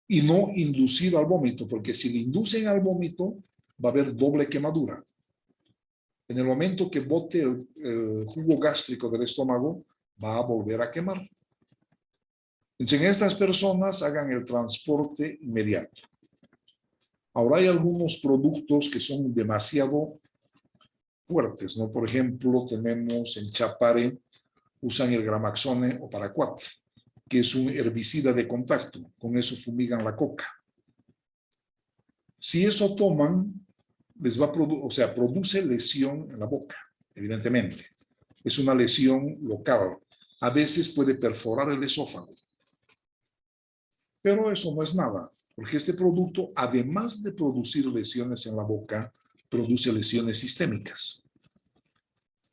Y no inducir al vómito, porque si le inducen al vómito, va a haber doble quemadura. En el momento que bote el jugo gástrico del estómago, va a volver a quemar. Entonces, en estas personas hagan el transporte inmediato. Ahora hay algunos productos que son demasiado fuertes, ¿no? Por ejemplo, tenemos en Chapare, usan el Gramaxone o Paraquat, que es un herbicida de contacto. Con eso fumigan la coca. Si eso toman, les va a produce lesión en la boca, evidentemente. Es una lesión local. A veces puede perforar el esófago. Pero eso no es nada, porque este producto, además de producir lesiones en la boca, produce lesiones sistémicas.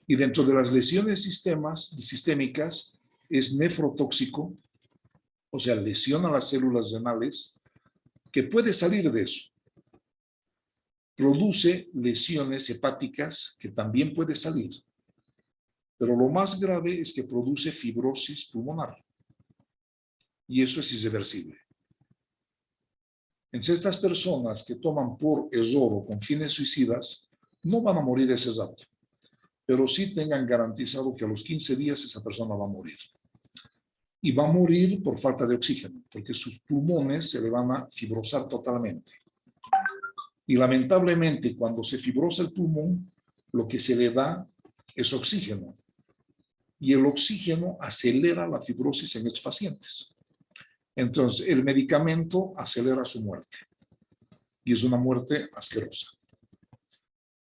Y dentro de las lesiones sistémicas es nefrotóxico, o sea, lesiona las células renales, que puede salir de eso. Produce lesiones hepáticas, que también puede salir. Pero lo más grave es que produce fibrosis pulmonar. Y eso es irreversible. Entonces, estas personas que toman por error o con fines suicidas, no van a morir ese rato. Pero sí tengan garantizado que a los 15 días esa persona va a morir. Y va a morir por falta de oxígeno, porque sus pulmones se le van a fibrosar totalmente. Y lamentablemente, cuando se fibrosa el pulmón, lo que se le da es oxígeno. Y el oxígeno acelera la fibrosis en estos pacientes. Entonces, el medicamento acelera su muerte. Y es una muerte asquerosa.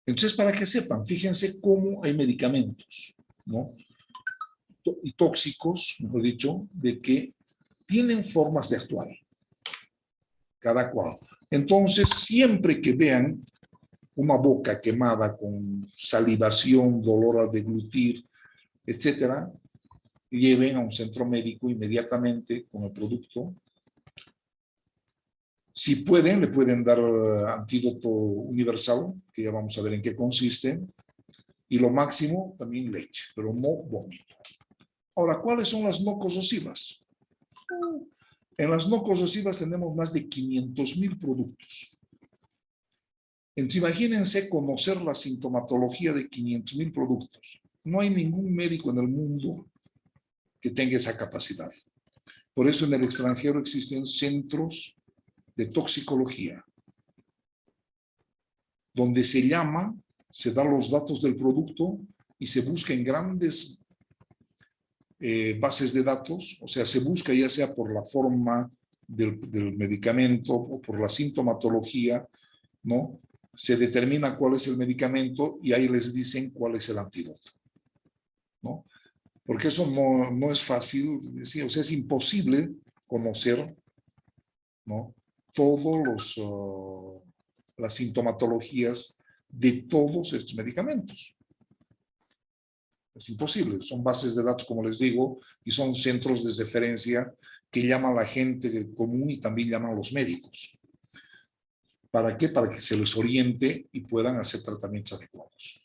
Entonces, para que sepan, fíjense cómo hay medicamentos, ¿no? Y tóxicos, mejor dicho, de que tienen formas de actuar. Cada cual. Entonces, siempre que vean una boca quemada con salivación, dolor al deglutir, etcétera, lleven a un centro médico inmediatamente con el producto. Si pueden, le pueden dar antídoto universal, que ya vamos a ver en qué consiste, y lo máximo también leche, pero no vómito. Ahora, ¿cuáles son las no corrosivas? En las no corrosivas tenemos más de 500,000 productos. Entonces, imagínense conocer la sintomatología de 500,000 productos. No hay ningún médico en el mundo que tenga esa capacidad. Por eso en el extranjero existen centros de toxicología, donde se llama, se dan los datos del producto y se busca en grandes bases de datos, o sea, se busca ya sea por la forma del medicamento o por la sintomatología, ¿no? Se determina cuál es el medicamento y ahí les dicen cuál es el antídoto, ¿no? Porque eso no es fácil, ¿sí? O sea, es imposible conocer, ¿no? Todos las sintomatologías de todos estos medicamentos. Es imposible, son bases de datos, como les digo, y son centros de referencia que llaman a la gente común y también llaman a los médicos. ¿Para qué? Para que se les oriente y puedan hacer tratamientos adecuados.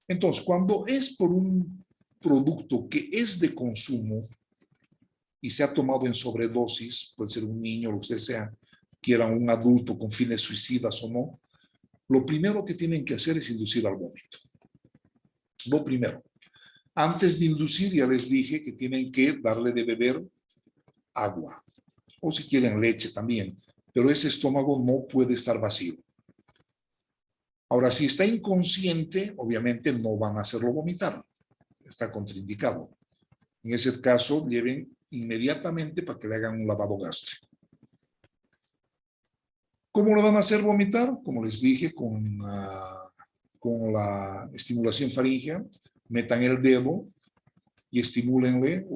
Entonces, cuando es por un producto que es de consumo y se ha tomado en sobredosis, puede ser un niño, lo que sea, quiera un adulto con fines suicidas o no, lo primero que tienen que hacer es inducir al vómito. Lo primero. Antes de inducir, ya les dije que tienen que darle de beber agua, o si quieren leche también, pero ese estómago no puede estar vacío. Ahora, si está inconsciente, obviamente no van a hacerlo vomitar, está contraindicado. En ese caso, lleven inmediatamente para que le hagan un lavado gástrico. ¿Cómo lo van a hacer vomitar? Como les dije, con la estimulación faríngea, metan el dedo y estimúlenle,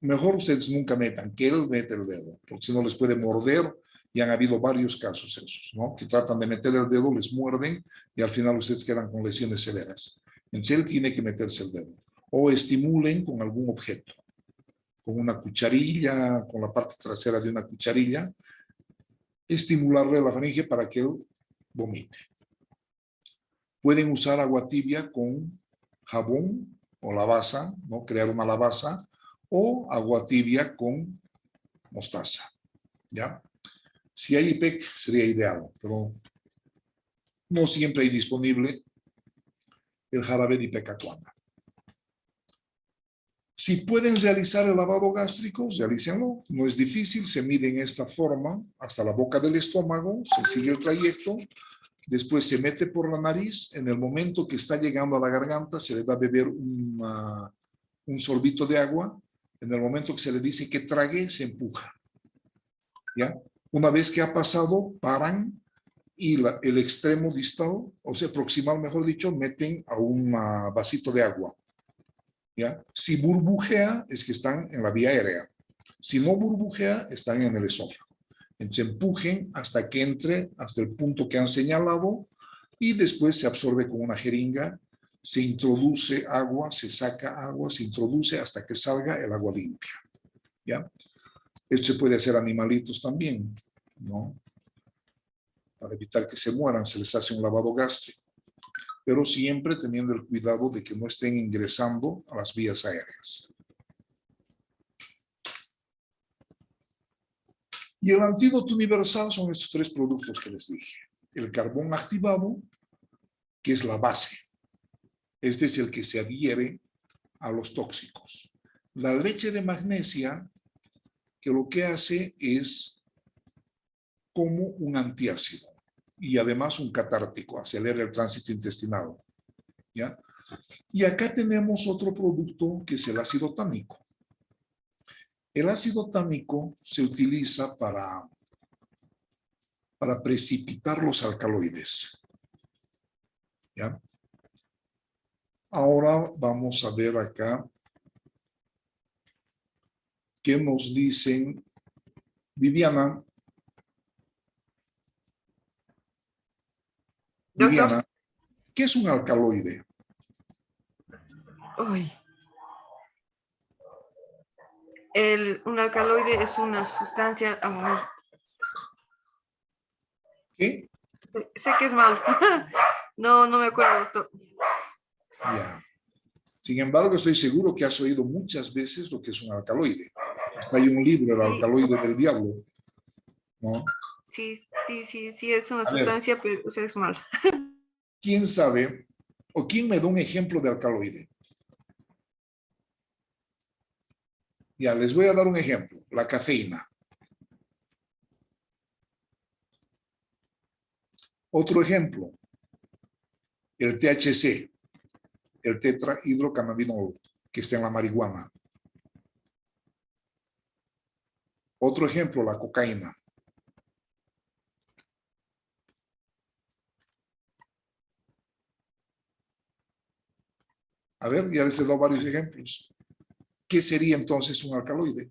mejor ustedes nunca metan, que él mete el dedo, porque si no les puede morder, y han habido varios casos esos, ¿no? Que tratan de meter el dedo, les muerden, y al final ustedes quedan con lesiones severas. Entonces él tiene que meterse el dedo, o estimulen con algún objeto, con una cucharilla, con la parte trasera de una cucharilla, estimularle la faringe para que él vomite. Pueden usar agua tibia con jabón o lavaza, ¿no? Crear una lavaza, o agua tibia con mostaza, ¿ya? Si hay IPEC sería ideal, pero no siempre hay disponible el jarabe de ipecacuana. Si pueden realizar el lavado gástrico, realícenlo. No es difícil, se mide en esta forma hasta la boca del estómago, se sigue el trayecto, después se mete por la nariz, en el momento que está llegando a la garganta se le da a beber un sorbito de agua, en el momento que se le dice que trague, se empuja. ¿Ya? Una vez que ha pasado, paran y el extremo distal, o sea, proximal, mejor dicho, meten a un vasito de agua. ¿Ya? Si burbujea, es que están en la vía aérea. Si no burbujea, están en el esófago. Entonces empujen hasta que entre hasta el punto que han señalado y después se absorbe con una jeringa, se introduce agua, se saca agua, se introduce hasta que salga el agua limpia. ¿Ya? Esto se puede hacer a animalitos también, ¿no? Para evitar que se mueran, se les hace un lavado gástrico, pero siempre teniendo el cuidado de que no estén ingresando a las vías aéreas. Y el antídoto universal son estos tres productos que les dije. El carbón activado, que es la base. Este es el que se adhiere a los tóxicos. La leche de magnesia, que lo que hace es como un antiácido y además un catártico, acelera el tránsito intestinal. ¿Ya? Y acá tenemos otro producto que es el ácido tánico. El ácido tánico se utiliza para precipitar los alcaloides. ¿Ya? Ahora vamos a ver acá qué nos dicen. Viviana. Viviana, ¿qué es un alcaloide? Uy. Un alcaloide es una sustancia, ¿Qué? sé que es malo. No, no me acuerdo, doctor. Ya. Sin embargo, estoy seguro que has oído muchas veces lo que es un alcaloide. Hay un libro, El alcaloide del diablo, ¿no? Sí, sí, sí, sí, es una A ver. sustancia, pero o sea, es mala. ¿Quién sabe o quién me da un ejemplo de alcaloide? Ya, les voy a dar un ejemplo. La cafeína. Otro ejemplo. El THC, el tetrahidrocannabinol, que está en la marihuana. Otro ejemplo, la cocaína. A ver, ya les he dado varios ejemplos. ¿Qué sería entonces un alcaloide?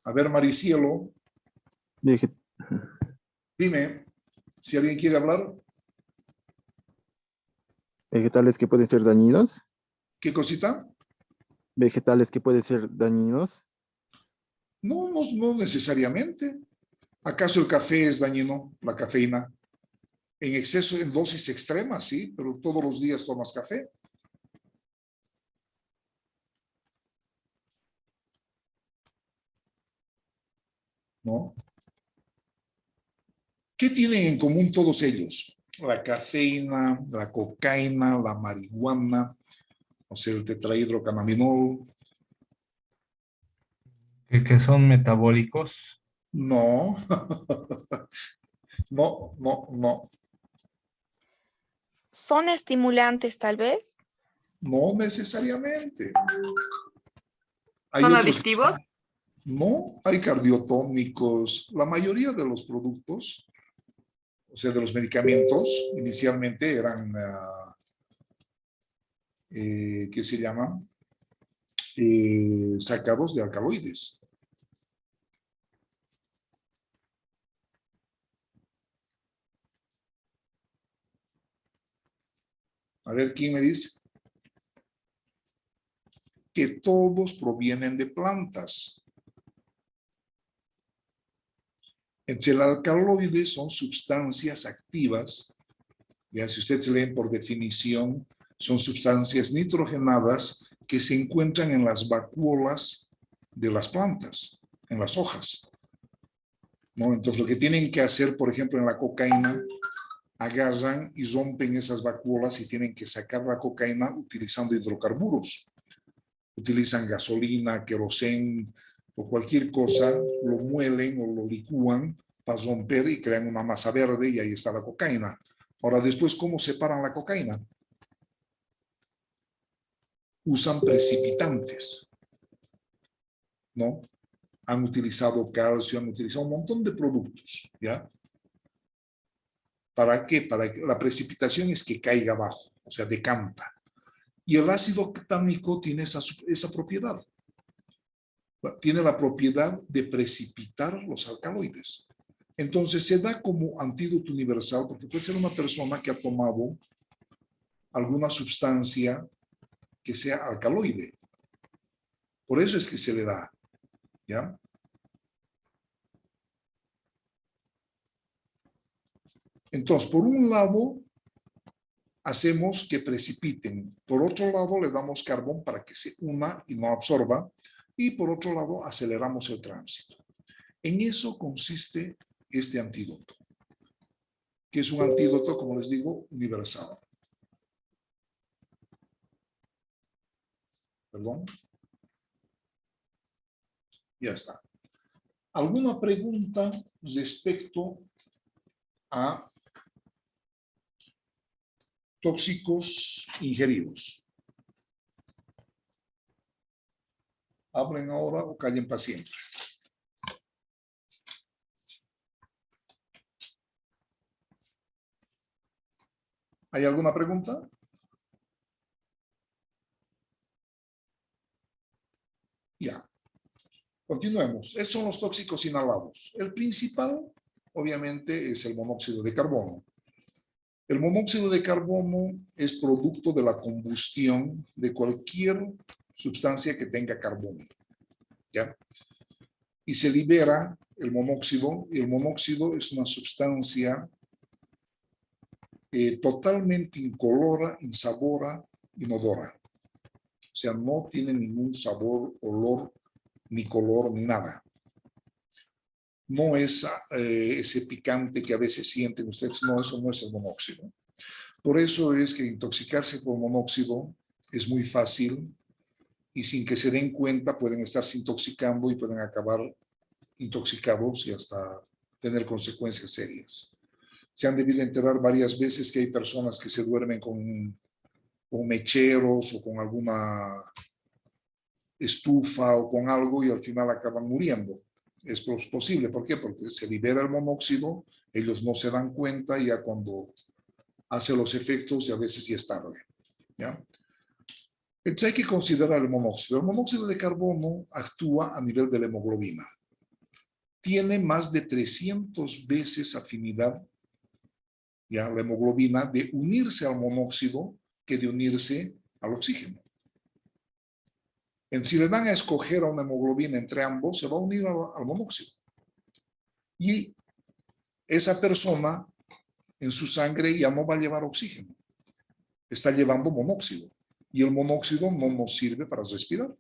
A ver, Maricielo, Veget- dime, si alguien quiere hablar, Vegetales que pueden ser dañinos. ¿qué cosita? Vegetales que pueden ser dañinos. No, no, no necesariamente. ¿Acaso el café es dañino, la cafeína? En exceso, en dosis extremas, sí, pero todos los días tomas café. ¿No? ¿Qué tienen en común todos ellos? La cafeína, la cocaína, la marihuana, o sea, el tetrahidrocannabinol. Que son metabólicos. No, no, no, no, ¿Son estimulantes tal vez? no necesariamente. Hay ¿Son otros, adictivos? no, hay cardiotónicos. La mayoría de los productos, o sea, de los medicamentos, inicialmente eran, ¿qué se llaman? Sacados de alcaloides. A ver, ¿quién me dice? Que todos provienen de plantas. Entonces, el alcaloide son sustancias activas. Ya, si ustedes leen por definición, son sustancias nitrogenadas que se encuentran en las vacuolas de las plantas, en las hojas. ¿No? Entonces, lo que tienen que hacer, por ejemplo, en la cocaína, agarran y rompen esas vacuolas y tienen que sacar la cocaína utilizando hidrocarburos. Utilizan gasolina, querosén o cualquier cosa, lo muelen o lo licúan para romper y crean una masa verde y ahí está la cocaína. Ahora, después, ¿cómo separan la cocaína? Usan precipitantes, ¿no? Han utilizado calcio, han utilizado un montón de productos, ¿ya? ¿Para qué? Para que la precipitación es que caiga abajo, o sea, decanta. Y el ácido octánico tiene esa propiedad. Tiene la propiedad de precipitar los alcaloides. Entonces se da como antídoto universal porque puede ser una persona que ha tomado alguna sustancia que sea alcaloide. Por eso es que se le da, ¿ya? Entonces, por un lado, hacemos que precipiten. Por otro lado, le damos carbón para que se una y no absorba. Y por otro lado, aceleramos el tránsito. En eso consiste este antídoto, que es un antídoto, como les digo, universal. Perdón. Ya está. ¿Alguna pregunta respecto a tóxicos ingeridos? Hablen ahora o callen para siempre. ¿Hay alguna pregunta? Ya. Continuemos. Estos son los tóxicos inhalados. El principal, obviamente, es el monóxido de carbono. El monóxido de carbono es producto de la combustión de cualquier sustancia que tenga carbono, ¿ya? Y se libera el monóxido, y el monóxido es una sustancia totalmente incolora, insabora, inodora. O sea, no tiene ningún sabor, olor, ni color, ni nada. No es ese picante que a veces sienten ustedes, no, eso no es el monóxido. Por eso es que intoxicarse por monóxido es muy fácil y sin que se den cuenta pueden estarse intoxicando y pueden acabar intoxicados y hasta tener consecuencias serias. Se han debido enterar varias veces que hay personas que se duermen con mecheros o con alguna estufa o con algo y al final acaban muriendo. Es posible, ¿por qué? Porque se libera el monóxido, ellos no se dan cuenta y ya cuando hace los efectos y a veces ya es tarde, ¿ya? Entonces hay que considerar el monóxido. El monóxido de carbono actúa a nivel de la hemoglobina. Tiene más de 300 veces afinidad, ya, la hemoglobina de unirse al monóxido que de unirse al oxígeno. Si le dan a escoger a una hemoglobina entre ambos, se va a unir al monóxido. Y esa persona en su sangre ya no va a llevar oxígeno. Está llevando monóxido. Y el monóxido no nos sirve para respirar.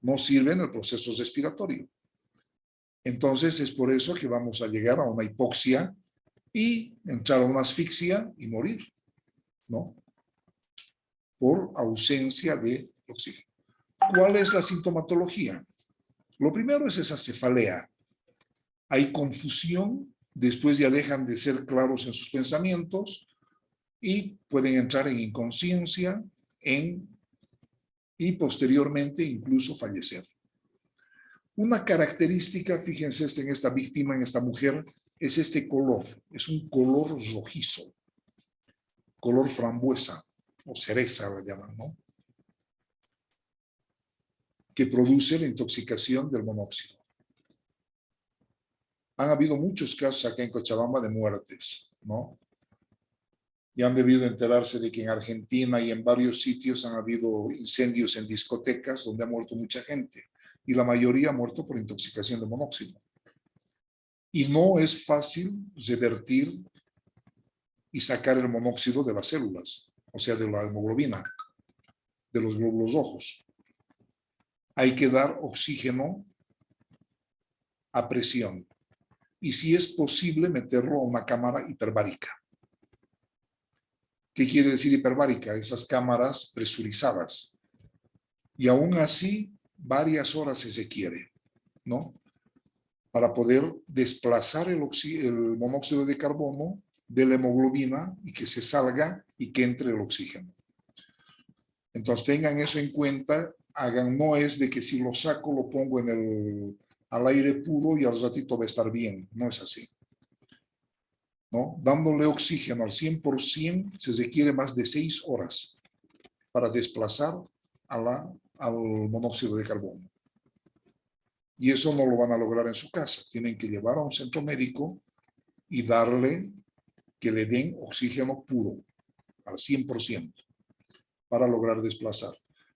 No sirve en el proceso respiratorio. Entonces es por eso que vamos a llegar a una hipoxia y entrar a una asfixia y morir, ¿no? Por ausencia de oxígeno. ¿Cuál es la sintomatología? Lo primero es esa cefalea. Hay confusión, después ya dejan de ser claros en sus pensamientos y pueden entrar en inconsciencia y posteriormente incluso fallecer. Una característica, fíjense en esta víctima, en esta mujer, es este color. Es un color rojizo, color frambuesa o cereza la llaman, ¿no? Que produce la intoxicación del monóxido. Han habido muchos casos acá en Cochabamba de muertes, ¿no? Y han debido enterarse de que en Argentina y en varios sitios han habido incendios en discotecas donde ha muerto mucha gente. Y la mayoría ha muerto por intoxicación de monóxido. Y no es fácil revertir y sacar el monóxido de las células, o sea, de la hemoglobina, de los glóbulos rojos. Hay que dar oxígeno a presión. Y si es posible, meterlo a una cámara hiperbárica. ¿Qué quiere decir hiperbárica? Esas cámaras presurizadas. Y aún así, varias horas se requiere, ¿no? Para poder desplazar el monóxido de carbono de la hemoglobina y que se salga y que entre el oxígeno. Entonces tengan eso en cuenta, no es de que si lo saco lo pongo al aire puro y al ratito va a estar bien, no es así. ¿No? Dándole oxígeno al 100% se requiere más de 6 horas para desplazar al monóxido de carbono. Y eso no lo van a lograr en su casa. Tienen que llevar a un centro médico y que le den oxígeno puro al 100% para lograr desplazar.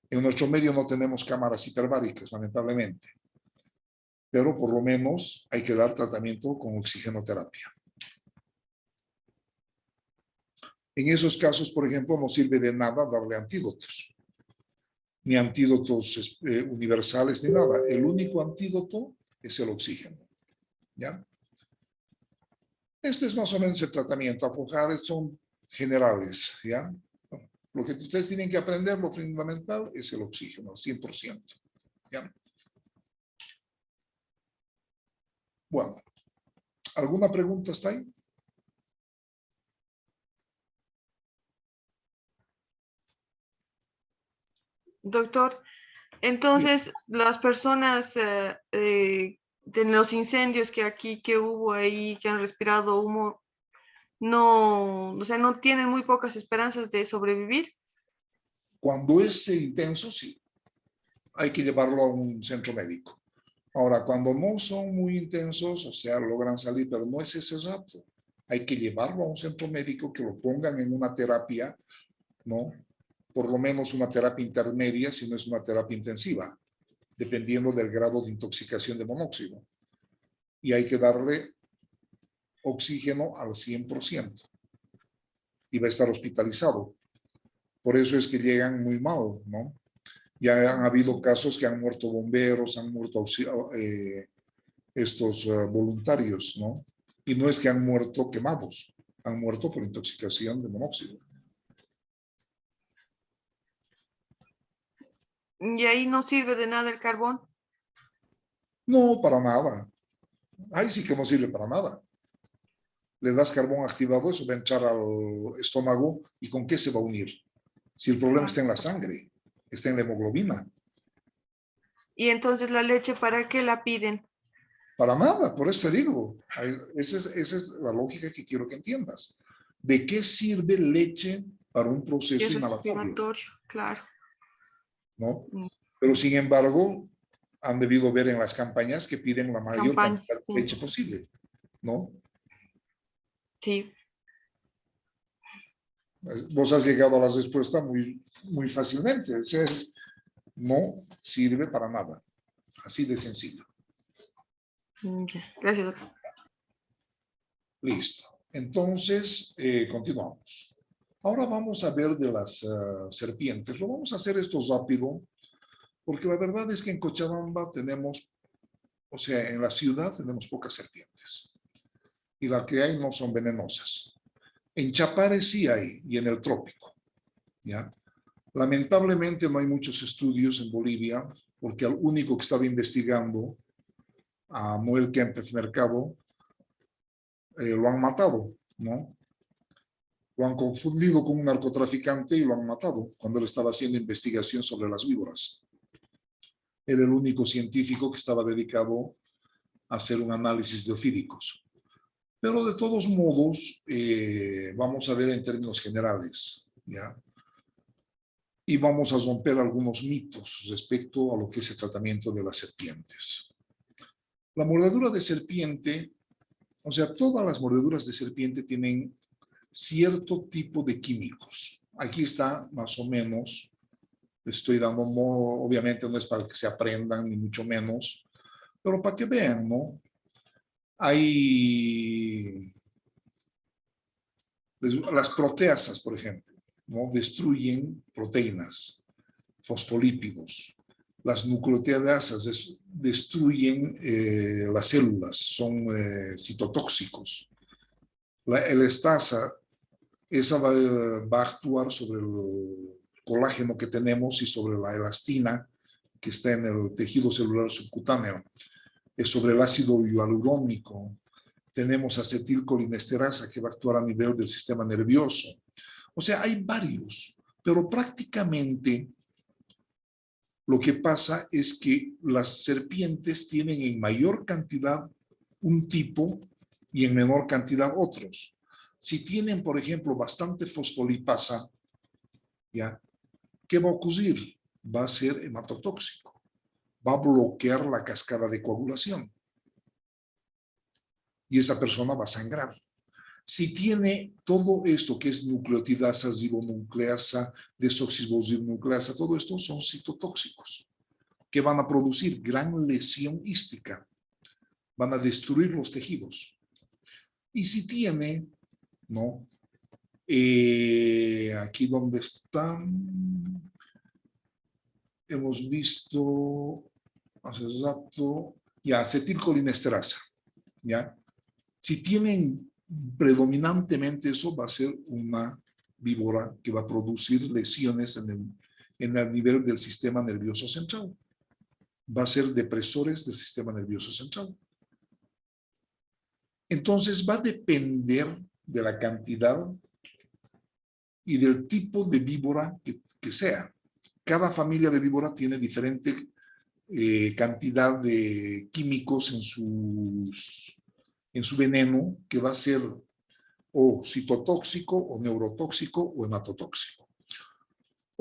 En nuestro medio no tenemos cámaras hiperbáricas, lamentablemente. Pero por lo menos hay que dar tratamiento con oxigenoterapia. En esos casos, por ejemplo, no sirve de nada darle antídotos. Ni antídotos universales, ni nada. El único antídoto es el oxígeno. ¿Ya? Este es más o menos el tratamiento. Aflojar son generales. ¿Ya? Lo que ustedes tienen que aprender, lo fundamental, es el oxígeno, al 100%. ¿Ya? Bueno, ¿alguna pregunta hasta ahí? Doctor, entonces las personas de los incendios que hubo ahí, que han respirado humo, no, o sea, no tienen muy pocas esperanzas de sobrevivir. Cuando es intenso, sí. hay que llevarlo a un centro médico. Ahora, cuando no son muy intensos, o sea, logran salir, pero no es ese rato. Hay que llevarlo a un centro médico que lo pongan en una terapia, ¿no? Por lo menos una terapia intermedia, si no es una terapia intensiva, dependiendo del grado de intoxicación de monóxido. Y hay que darle oxígeno al 100%. Y va a estar hospitalizado. Por eso es que llegan muy mal, ¿no? Ya han habido casos que han muerto bomberos, han muerto voluntarios, ¿no? Y no es que han muerto quemados, han muerto por intoxicación de monóxido. Y ahí no sirve de nada el carbón. No, para nada. Ahí sí que no sirve para nada. Le das carbón activado, eso va a entrar al estómago, ¿y con qué se va a unir? Si el problema está en la sangre, está en la hemoglobina. Y entonces la leche, ¿para qué la piden? Para nada, por eso te digo. Esa es la lógica que quiero que entiendas. ¿De qué sirve leche para un Y proceso es inhalatorio? respiratorio, claro. ¿No? Mm. Pero sin embargo, han debido ver en las campañas que piden la mayor Campañas, cantidad de sí. leche posible, ¿no? Sí. Vos has llegado a la respuesta muy fácilmente. O sea, no sirve para nada. Así de sencillo. Ya. Gracias, doctor. Listo. Entonces, continuamos. Ahora vamos a ver de las serpientes. Lo vamos a hacer esto rápido, porque la verdad es que en Cochabamba tenemos, o sea, en la ciudad tenemos pocas serpientes. Y las que hay no son venenosas. En Chapare sí hay, y en el trópico, ¿ya? Lamentablemente no hay muchos estudios en Bolivia, porque al único que estaba investigando, a Noel Kempef Mercado, lo han matado, ¿no? Lo han confundido con un narcotraficante y lo han matado cuando él estaba haciendo investigación sobre las víboras. Era el único científico que estaba dedicado a hacer un análisis de ofídicos. Pero de todos modos, vamos a ver en términos generales, ¿ya? Y vamos a romper algunos mitos respecto a lo que es el tratamiento de las serpientes. La mordedura de serpiente, o sea, todas las mordeduras de serpiente tienen cierto tipo de químicos. Aquí está más o menos, estoy dando, obviamente no es para que se aprendan, ni mucho menos, pero para que vean, ¿no? Hay las proteasas, por ejemplo, ¿no? Destruyen proteínas, fosfolípidos. Las nucleotidanasas destruyen las células, son citotóxicos. La elastasa, esa va a actuar sobre el colágeno que tenemos y sobre la elastina que está en el tejido celular subcutáneo. Es sobre el ácido hialurónico. Tenemos acetilcolinesterasa que va a actuar a nivel del sistema nervioso. O sea, hay varios, pero prácticamente lo que pasa es que las serpientes tienen en mayor cantidad un tipo y en menor cantidad otros. Si tienen, por ejemplo, bastante fosfolipasa, ¿ya? ¿Qué va a ocurrir? Va a ser hematotóxico. Va a bloquear la cascada de coagulación. Y esa persona va a sangrar. Si tiene todo esto que es nucleotidasa, ribonucleasa, desoxirribonucleasa, todo esto son citotóxicos que van a producir gran lesión ística. Van a destruir los tejidos. Y si tiene, ¿no? Aquí donde están, hemos visto hace rato, ya, acetilcolinesterasa, ¿ya? Si tienen predominantemente eso, va a ser una víbora que va a producir lesiones en el nivel del sistema nervioso central. Va a ser depresores del sistema nervioso central. Entonces va a depender de la cantidad y del tipo de víbora que sea. Cada familia de víbora tiene diferente cantidad de químicos en su veneno, que va a ser o citotóxico, o neurotóxico, o hematotóxico.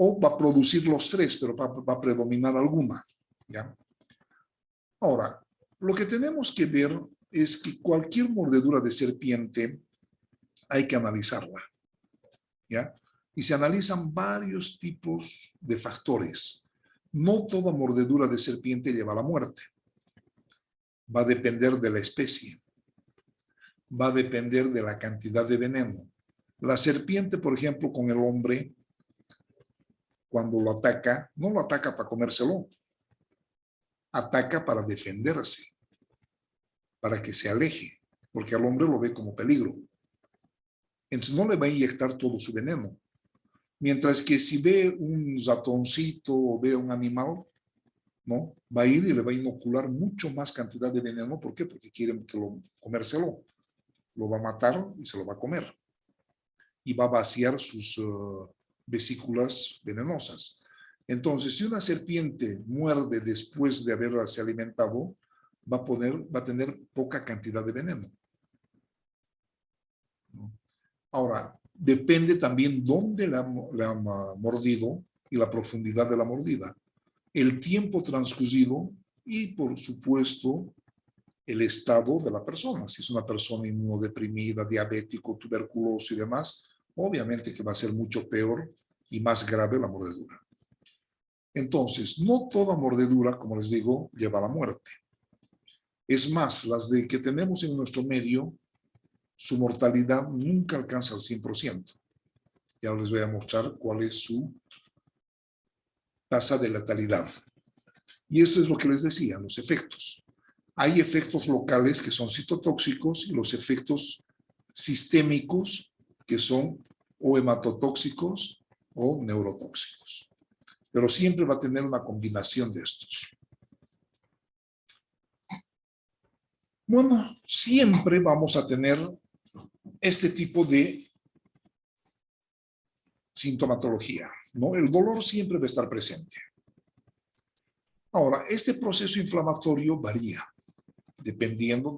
o va a producir los tres, pero va a predominar alguna, ¿ya? Ahora, lo que tenemos que ver es que cualquier mordedura de serpiente hay que analizarla, ¿ya? Y se analizan varios tipos de factores. No toda mordedura de serpiente lleva a la muerte. Va a depender de la especie. Va a depender de la cantidad de veneno. La serpiente, por ejemplo, con el hombre, cuando lo ataca, no lo ataca para comérselo. Ataca para defenderse, para que se aleje, porque al hombre lo ve como peligro. Entonces no le va a inyectar todo su veneno. Mientras que si ve un ratoncito o ve un animal, ¿no? Va a ir y le va a inocular mucho más cantidad de veneno. ¿Por qué? Porque quiere comérselo. Lo va a matar y se lo va a comer. Y va a vaciar sus vesículas venenosas. Entonces, si una serpiente muerde después de haberse alimentado, va a tener poca cantidad de veneno, ¿no? Ahora, depende también dónde le ha mordido y la profundidad de la mordida, el tiempo transcurrido y, por supuesto, el estado de la persona. Si es una persona inmunodeprimida, diabético, tuberculoso y demás, obviamente que va a ser mucho peor y más grave la mordedura. Entonces, no toda mordedura, como les digo, lleva a la muerte. Es más, las de que tenemos en nuestro medio, su mortalidad nunca alcanza el 100%. Ya les voy a mostrar cuál es su tasa de letalidad. Y esto es lo que les decía, los efectos. Hay efectos locales que son citotóxicos y los efectos sistémicos que son o hematotóxicos o neurotóxicos. Pero siempre va a tener una combinación de estos. Bueno, siempre vamos a tener este tipo de sintomatología, ¿no? El dolor siempre va a estar presente. Ahora, este proceso inflamatorio varía dependiendo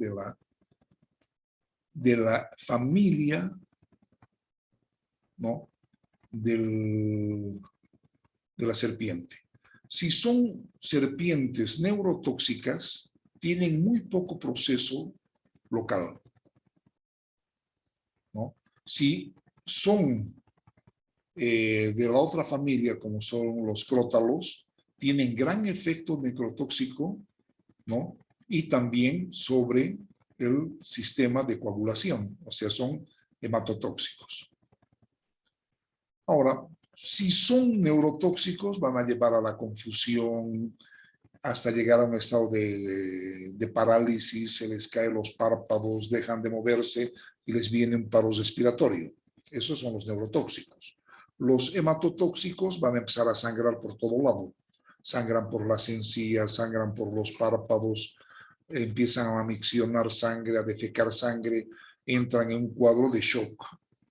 de la familia, ¿no? De la serpiente. Si son serpientes neurotóxicas, tienen muy poco proceso local, ¿no? Si son de la otra familia, como son los crótalos, tienen gran efecto necrotóxico, ¿no? Y también sobre el sistema de coagulación, o sea, son hematotóxicos. Ahora, si son neurotóxicos, van a llevar a la confusión, hasta llegar a un estado de parálisis, se les caen los párpados, dejan de moverse y les viene un paro respiratorio. Esos son los neurotóxicos. Los hematotóxicos van a empezar a sangrar por todo lado. Sangran por las encías, sangran por los párpados, empiezan a miccionar sangre, a defecar sangre, entran en un cuadro de shock,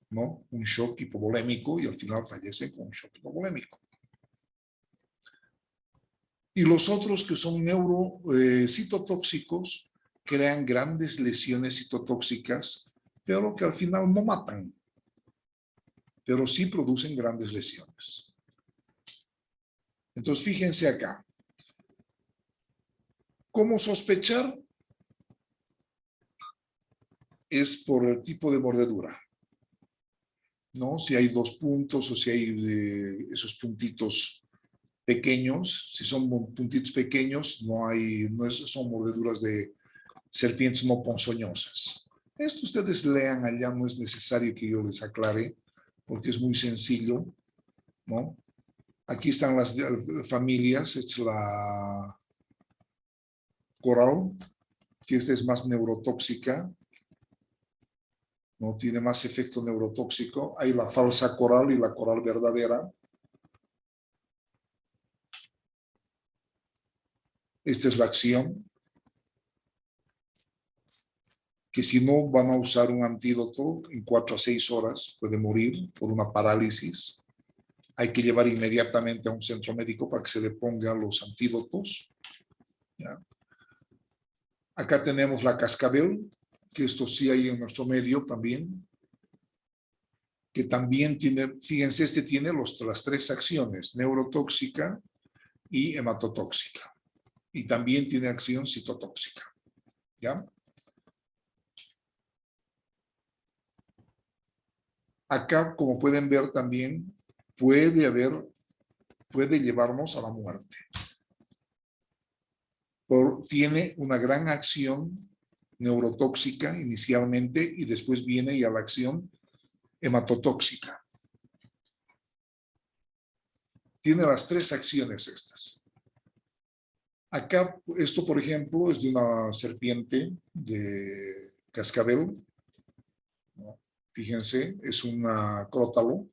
¿no? Un shock hipovolémico y al final fallecen con un shock hipovolémico. Y los otros que son citotóxicos crean grandes lesiones citotóxicas, pero que al final no matan, pero sí producen grandes lesiones. Entonces, fíjense acá. ¿Cómo sospechar? Es por el tipo de mordedura, ¿no? Si hay 2 puntos o si hay esos puntitos pequeños. Si son puntitos pequeños, son mordeduras de serpientes no ponzoñosas. Esto ustedes lean allá, no es necesario que yo les aclare, porque es muy sencillo, ¿no? Aquí están las familias, es la coral, que esta es más neurotóxica, no tiene más efecto neurotóxico. Hay la falsa coral y la coral verdadera. Esta es la acción. Que si no van a usar un antídoto, en 4 a 6 horas puede morir por una parálisis. Hay que llevar inmediatamente a un centro médico para que se le pongan los antídotos. ¿Ya? Acá tenemos la cascabel, que esto sí hay en nuestro medio también, que también tiene, fíjense, este tiene las tres acciones, neurotóxica y hematotóxica. Y también tiene acción citotóxica. ¿Ya? Acá, como pueden ver también, puede llevarnos a la muerte. Tiene una gran acción neurotóxica inicialmente y después viene ya la acción hematotóxica. Tiene las tres acciones estas. Acá, esto por ejemplo es de una serpiente de cascabel, ¿no? Fíjense, es una crótalo.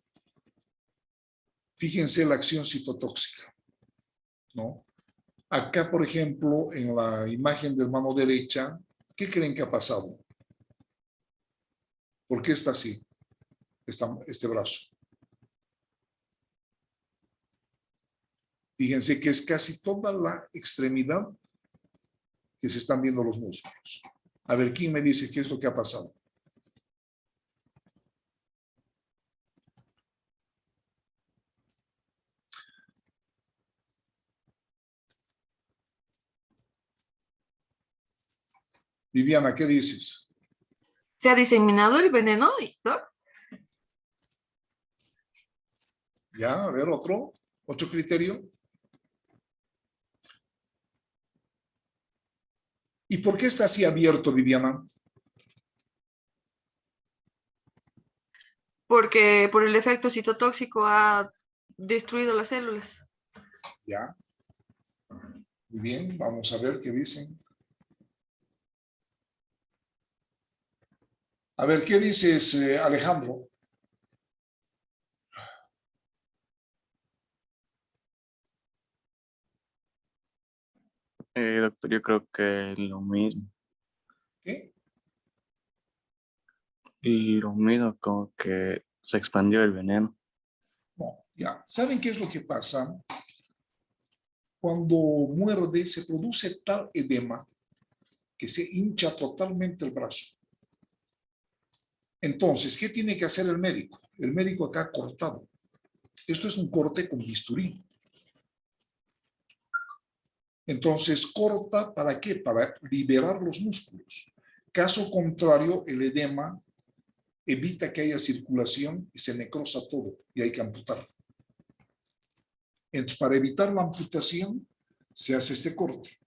Fíjense la acción citotóxica, ¿no? Acá, por ejemplo, en la imagen de mano derecha, ¿qué creen que ha pasado? ¿Por qué está así, este brazo? Fíjense que es casi toda la extremidad que se están viendo los músculos. A ver, ¿quién me dice qué es lo que ha pasado? Viviana, ¿qué dices? ¿Se ha diseminado el veneno, ¿no? Ya, a ver, otro criterio. ¿Y por qué está así abierto, Viviana? Porque por el efecto citotóxico ha destruido las células. Ya. Muy bien, vamos a ver qué dicen. A ver, ¿qué dices, Alejandro? Doctor, yo creo que lo mismo. ¿Qué? Y lo mismo, como que se expandió el veneno. No, ya. ¿Saben qué es lo que pasa? Cuando muerde se produce tal edema que se hincha totalmente el brazo. Entonces, ¿qué tiene que hacer el médico? El médico acá ha cortado. Esto es un corte con bisturí. Entonces, corta, ¿para qué? Para liberar los músculos. Caso contrario, el edema evita que haya circulación y se necrosa todo y hay que amputar. Entonces, para evitar la amputación, se hace este corte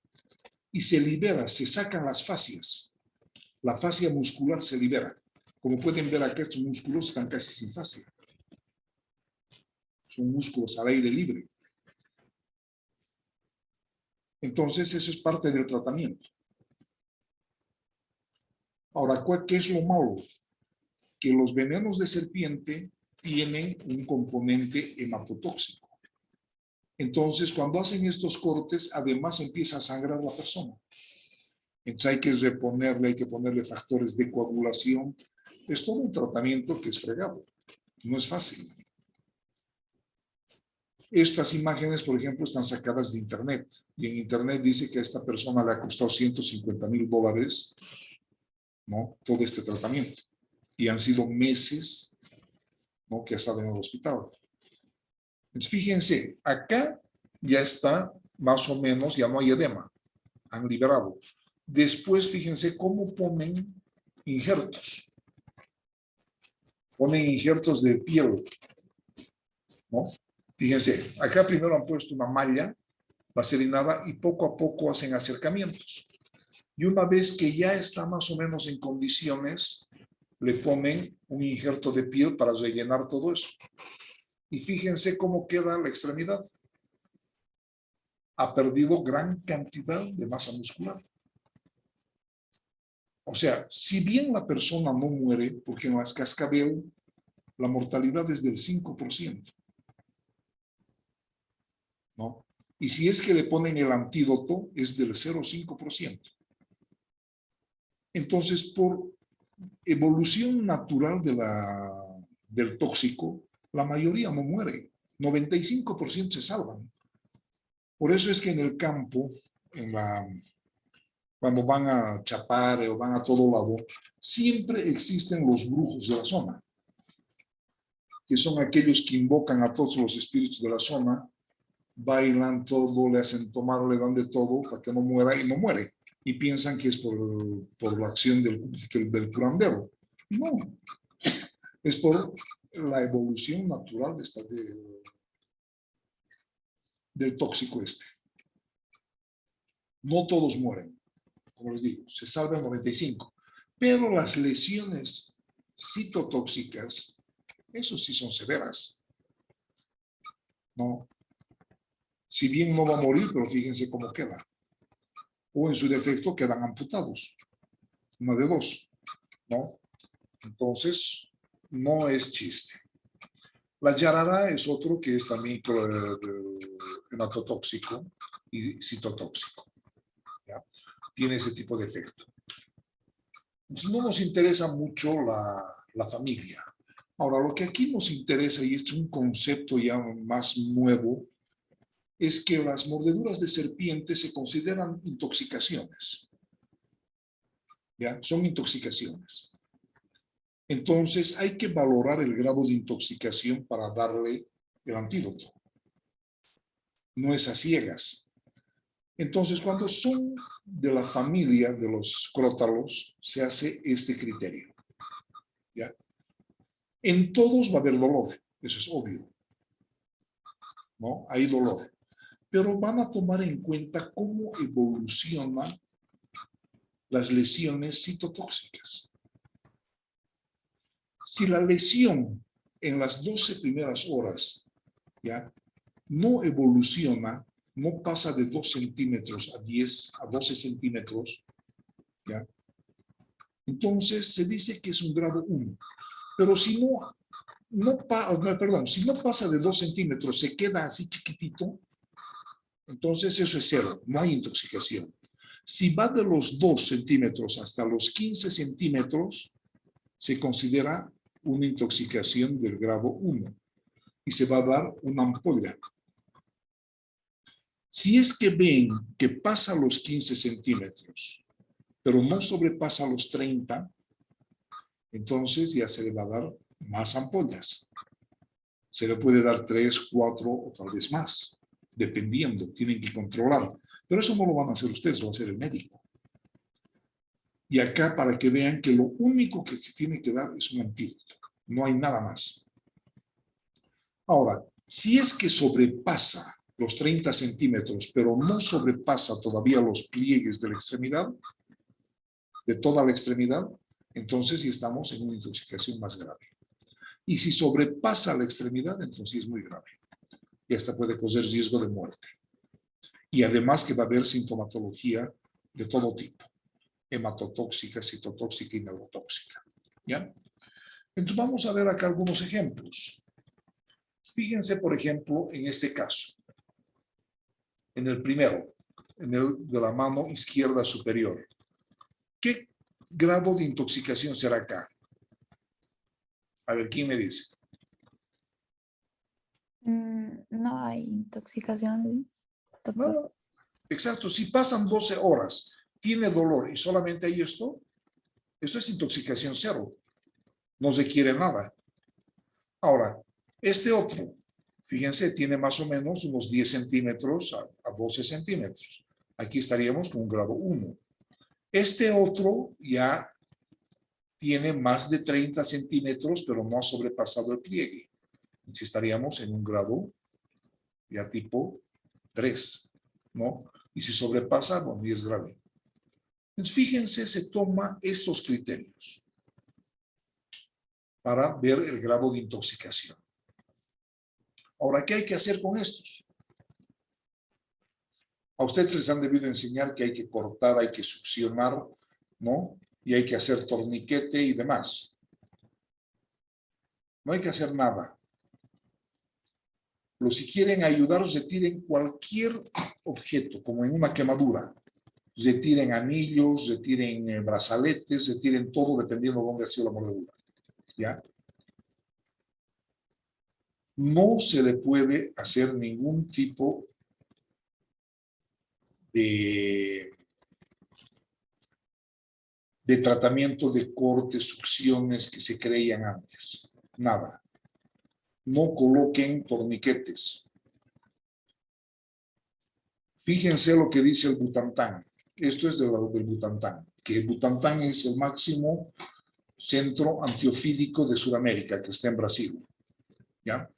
y se libera, se sacan las fascias. La fascia muscular se libera. Como pueden ver acá, estos músculos están casi sin fascia. Son músculos al aire libre. Entonces, eso es parte del tratamiento. Ahora, ¿qué es lo malo? Que los venenos de serpiente tienen un componente hematotóxico. Entonces, cuando hacen estos cortes, además empieza a sangrar la persona. Entonces hay que reponerle, hay que ponerle factores de coagulación. Es todo un tratamiento que es fregado. No es fácil. Estas imágenes, por ejemplo, están sacadas de internet. Y en internet dice que a esta persona le ha costado $150,000, ¿no? Todo este tratamiento. Y han sido meses, ¿no?, que ha estado en el hospital. Entonces, fíjense, acá ya está más o menos, ya no hay edema. Han liberado. Después, fíjense cómo ponen injertos. Ponen injertos de piel, ¿no? Fíjense, acá primero han puesto una malla vaselinada y poco a poco hacen acercamientos. Y una vez que ya está más o menos en condiciones, le ponen un injerto de piel para rellenar todo eso. Y fíjense cómo queda la extremidad. Ha perdido gran cantidad de masa muscular. O sea, si bien la persona no muere, porque en las cascabel la mortalidad es del 5%, ¿no? Y si es que le ponen el antídoto, es del 0,5%. Entonces, por evolución natural del tóxico, la mayoría no muere. 95% se salvan. Por eso es que en el campo, cuando van a Chapare o van a todo lado, siempre existen los brujos de la zona. que son aquellos que invocan a todos los espíritus de la zona, bailan todo, le hacen tomar, le dan de todo para que no muera y no muere. Y piensan que es por la acción del curandero. No, es por la evolución natural del tóxico este. No todos mueren, como les digo, se salvan 95. Pero las lesiones citotóxicas, eso sí son severas. No. Si bien no va a morir, pero fíjense cómo queda. O en su defecto quedan amputados. Una de dos, ¿no? Entonces, no es chiste. La yarara es otro que es también hematotóxico y citotóxico. ¿Ya? Tiene ese tipo de efecto. Entonces, no nos interesa mucho la familia. Ahora, lo que aquí nos interesa, y es un concepto ya más nuevo, es que las mordeduras de serpiente se consideran intoxicaciones. ¿Ya? Son intoxicaciones. Entonces, hay que valorar el grado de intoxicación para darle el antídoto. No es a ciegas. Entonces, cuando son de la familia de los crótalos, se hace este criterio. ¿Ya? En todos va a haber dolor, eso es obvio. ¿No? Hay dolor. Pero van a tomar en cuenta cómo evolucionan las lesiones citotóxicas. Si la lesión en las 12 primeras horas ¿ya? No evoluciona, no pasa de 2 centímetros a 12 centímetros, ¿ya? Entonces se dice que es un grado 1. Pero si si no pasa de 2 centímetros, se queda así chiquitito, entonces eso es 0, no hay intoxicación. Si va de los 2 centímetros hasta los 15 centímetros, se considera una intoxicación del grado 1 y se va a dar una ampolla. Si es que ven que pasa los 15 centímetros, pero no sobrepasa los 30, entonces ya se le va a dar más ampollas. Se le puede dar 3, 4 o tal vez más, dependiendo, tienen que controlar. Pero eso no lo van a hacer ustedes, lo va a hacer el médico. Y acá para que vean que lo único que se tiene que dar es un antídoto, no hay nada más. Ahora, si es que sobrepasa los 30 centímetros, pero no sobrepasa todavía los pliegues de la extremidad, de toda la extremidad, entonces sí estamos en una intoxicación más grave. Y si sobrepasa la extremidad, entonces sí es muy grave. Y hasta puede causar riesgo de muerte. Y además que va a haber sintomatología de todo tipo. Hematotóxica, citotóxica y neurotóxica. ¿Ya? Entonces vamos a ver acá algunos ejemplos. Fíjense, por ejemplo, en este caso. En el primero, en el de la mano izquierda superior. ¿Qué grado de intoxicación será acá? A ver, ¿quién me dice? No hay intoxicación, doctor. Nada. Exacto, si pasan 12 horas, tiene dolor y solamente hay esto, eso es intoxicación 0. No requiere nada. Ahora, este otro, fíjense, tiene más o menos unos 10 centímetros a 12 centímetros. Aquí estaríamos con un grado 1. Este otro ya tiene más de 30 centímetros, pero no ha sobrepasado el pliegue. Entonces estaríamos en un grado ya tipo 3, ¿no? Y si sobrepasa, bueno, y es grave. Entonces, fíjense, se toma estos criterios para ver el grado de intoxicación. Ahora, ¿qué hay que hacer con estos? A ustedes les han debido enseñar que hay que cortar, hay que succionar, ¿no? Y hay que hacer torniquete y demás. No hay que hacer nada. Pero si quieren ayudaros, retiren cualquier objeto, como en una quemadura. Retiren anillos, retiren brazaletes, retiren todo, dependiendo de dónde ha sido la mordedura. ¿Ya? No se le puede hacer ningún tipo de tratamiento de cortes, succiones que se creían antes. Nada. no coloquen torniquetes. Fíjense lo que dice el Butantan. Esto es del Butantan, que el Butantan es el máximo centro antiofídico de Sudamérica, que está en Brasil. ¿Ya?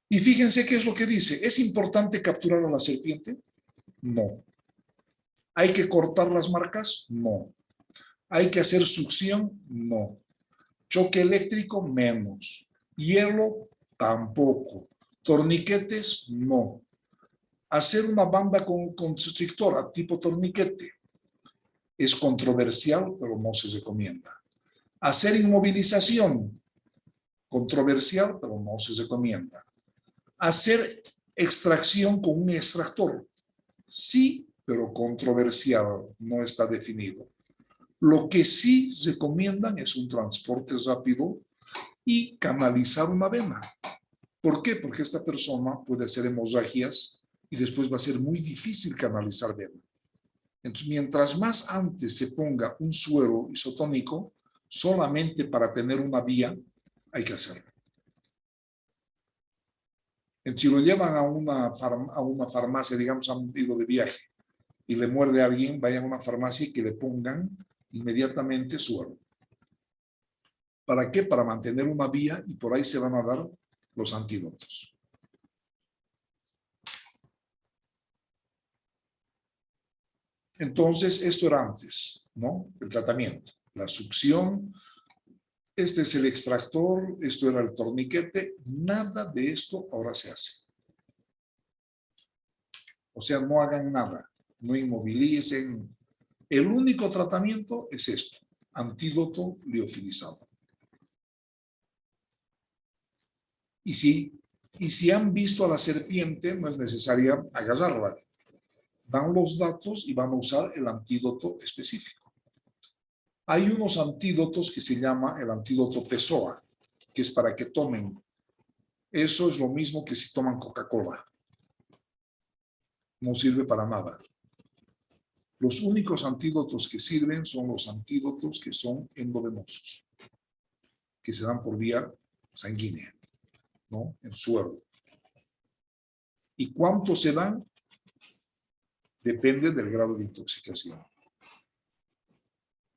Y fíjense qué es lo que dice. ¿Es importante capturar a la serpiente? No. ¿Hay que cortar las marcas? No. ¿Hay que hacer succión? No. ¿Choque eléctrico? Menos. ¿Hielo? Tampoco. ¿Torniquetes? No. ¿Hacer una banda constrictora tipo torniquete? Es controversial, pero no se recomienda. ¿Hacer inmovilización? Controversial, pero no se recomienda. ¿Hacer extracción con un extractor? Sí, pero controversial, no está definido. Lo que sí recomiendan es un transporte rápido y canalizar una vena. ¿Por qué? Porque esta persona puede hacer hemorragias y después va a ser muy difícil canalizar vena. Entonces, mientras más antes se ponga un suero isotónico, solamente para tener una vía, hay que hacerlo. Entonces, si lo llevan a una farmacia, digamos, han ido de viaje, y le muerde a alguien, vayan a una farmacia y que le pongan inmediatamente suero. ¿Para qué? Para mantener una vía y por ahí se van a dar los antídotos. Entonces, esto era antes, ¿no? El tratamiento, la succión, este es el extractor, esto era el torniquete, nada de esto ahora se hace. O sea, no hagan nada, no inmovilicen. El único tratamiento es esto, antídoto liofilizado. Y si han visto a la serpiente, no es necesaria agarrarla. Dan los datos y van a usar el antídoto específico. Hay unos antídotos que se llama el antídoto PESOA, que es para que tomen. Eso es lo mismo que si toman Coca-Cola. No sirve para nada. Los únicos antídotos que sirven son los antídotos que son endovenosos, que se dan por vía sanguínea, ¿no? En suero. ¿Y cuántos se dan? Depende del grado de intoxicación,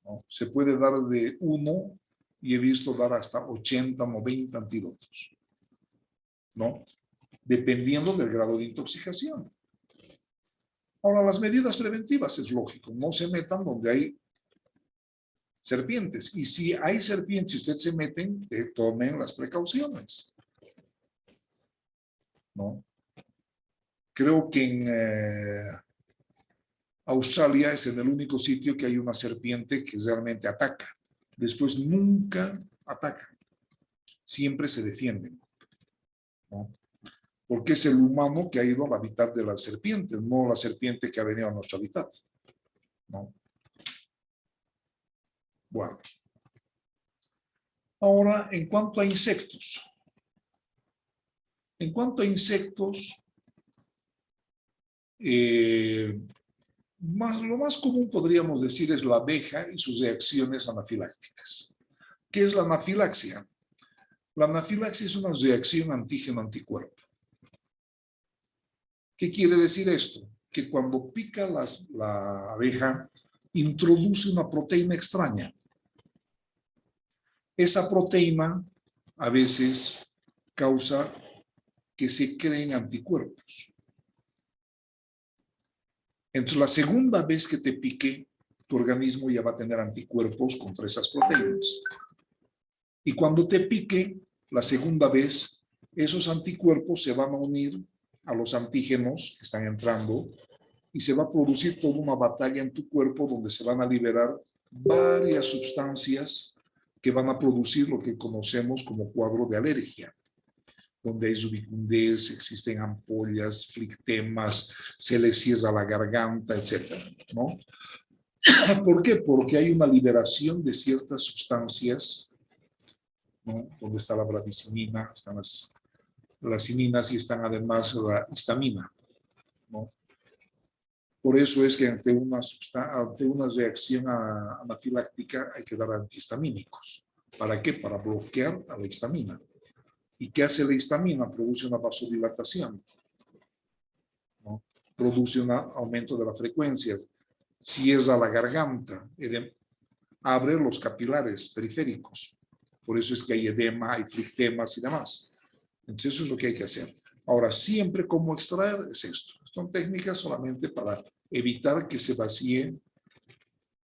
¿no? Se puede dar de 1 y he visto dar hasta 80, 90 antídotos, ¿no? Dependiendo del grado de intoxicación. Ahora, las medidas preventivas es lógico, no se metan donde hay serpientes. Y si hay serpientes y ustedes se meten, tomen las precauciones, ¿no? Creo que en Australia es en el único sitio que hay una serpiente que realmente ataca. Después nunca atacan. Siempre se defienden, ¿no? Porque es el humano que ha ido al hábitat de las serpientes, no la serpiente que ha venido a nuestro hábitat, ¿no? Bueno. Ahora, en cuanto a insectos. En cuanto a insectos, lo más común podríamos decir es la abeja y sus reacciones anafilácticas. ¿Qué es la anafilaxia? La anafilaxia es una reacción antígeno-anticuerpo. ¿Qué quiere decir esto? Que cuando pica la abeja, introduce una proteína extraña. Esa proteína a veces causa que se creen anticuerpos. Entonces, la segunda vez que te pique, tu organismo ya va a tener anticuerpos contra esas proteínas. Y cuando te pique, la segunda vez, esos anticuerpos se van a unir a los antígenos que están entrando y se va a producir toda una batalla en tu cuerpo donde se van a liberar varias sustancias que van a producir lo que conocemos como cuadro de alergia, donde hay subicundez, existen ampollas, flictemas, se le cierra la garganta, etc., ¿no? ¿Por qué? Porque hay una liberación de ciertas sustancias, ¿no? Donde está la bradicimina, están las cininas y están además la histamina, ¿no? Por eso es que ante una reacción anafiláctica hay que dar antihistamínicos. ¿Para qué? Para bloquear a la histamina. ¿Y qué hace la histamina? Produce una vasodilatación, ¿no? Produce un aumento de la frecuencia, cierra la garganta, abre los capilares periféricos. Por eso es que hay edema, hay flictemas y demás. Entonces eso es lo que hay que hacer. Ahora, siempre como extraer es esto. Son técnicas solamente para evitar que se vacíen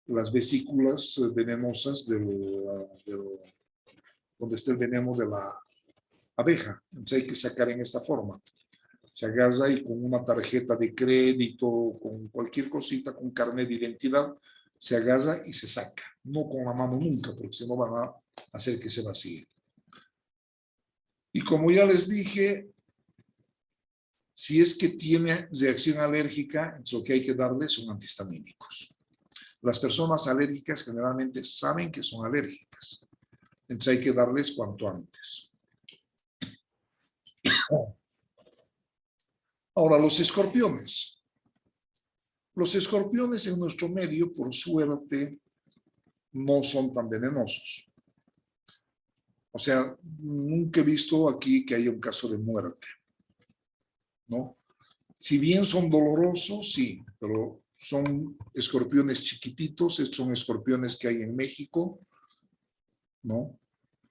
las vesículas venenosas donde está el veneno de la abeja. Entonces hay que sacar en esta forma. Se agarra y con una tarjeta de crédito, con cualquier cosita, con carnet de identidad, se agarra y se saca. No con la mano nunca, porque si no van a hacer que se vacíe. Y como ya les dije, si es que tiene reacción alérgica, lo que hay que darle son antihistamínicos. Las personas alérgicas generalmente saben que son alérgicas. Entonces hay que darles cuanto antes. Ahora, los escorpiones. Los escorpiones en nuestro medio, por suerte, no son tan venenosos. O sea, nunca he visto aquí que haya un caso de muerte, ¿no? Si bien son dolorosos, sí, pero son escorpiones chiquititos. Estos son escorpiones que hay en México, ¿no?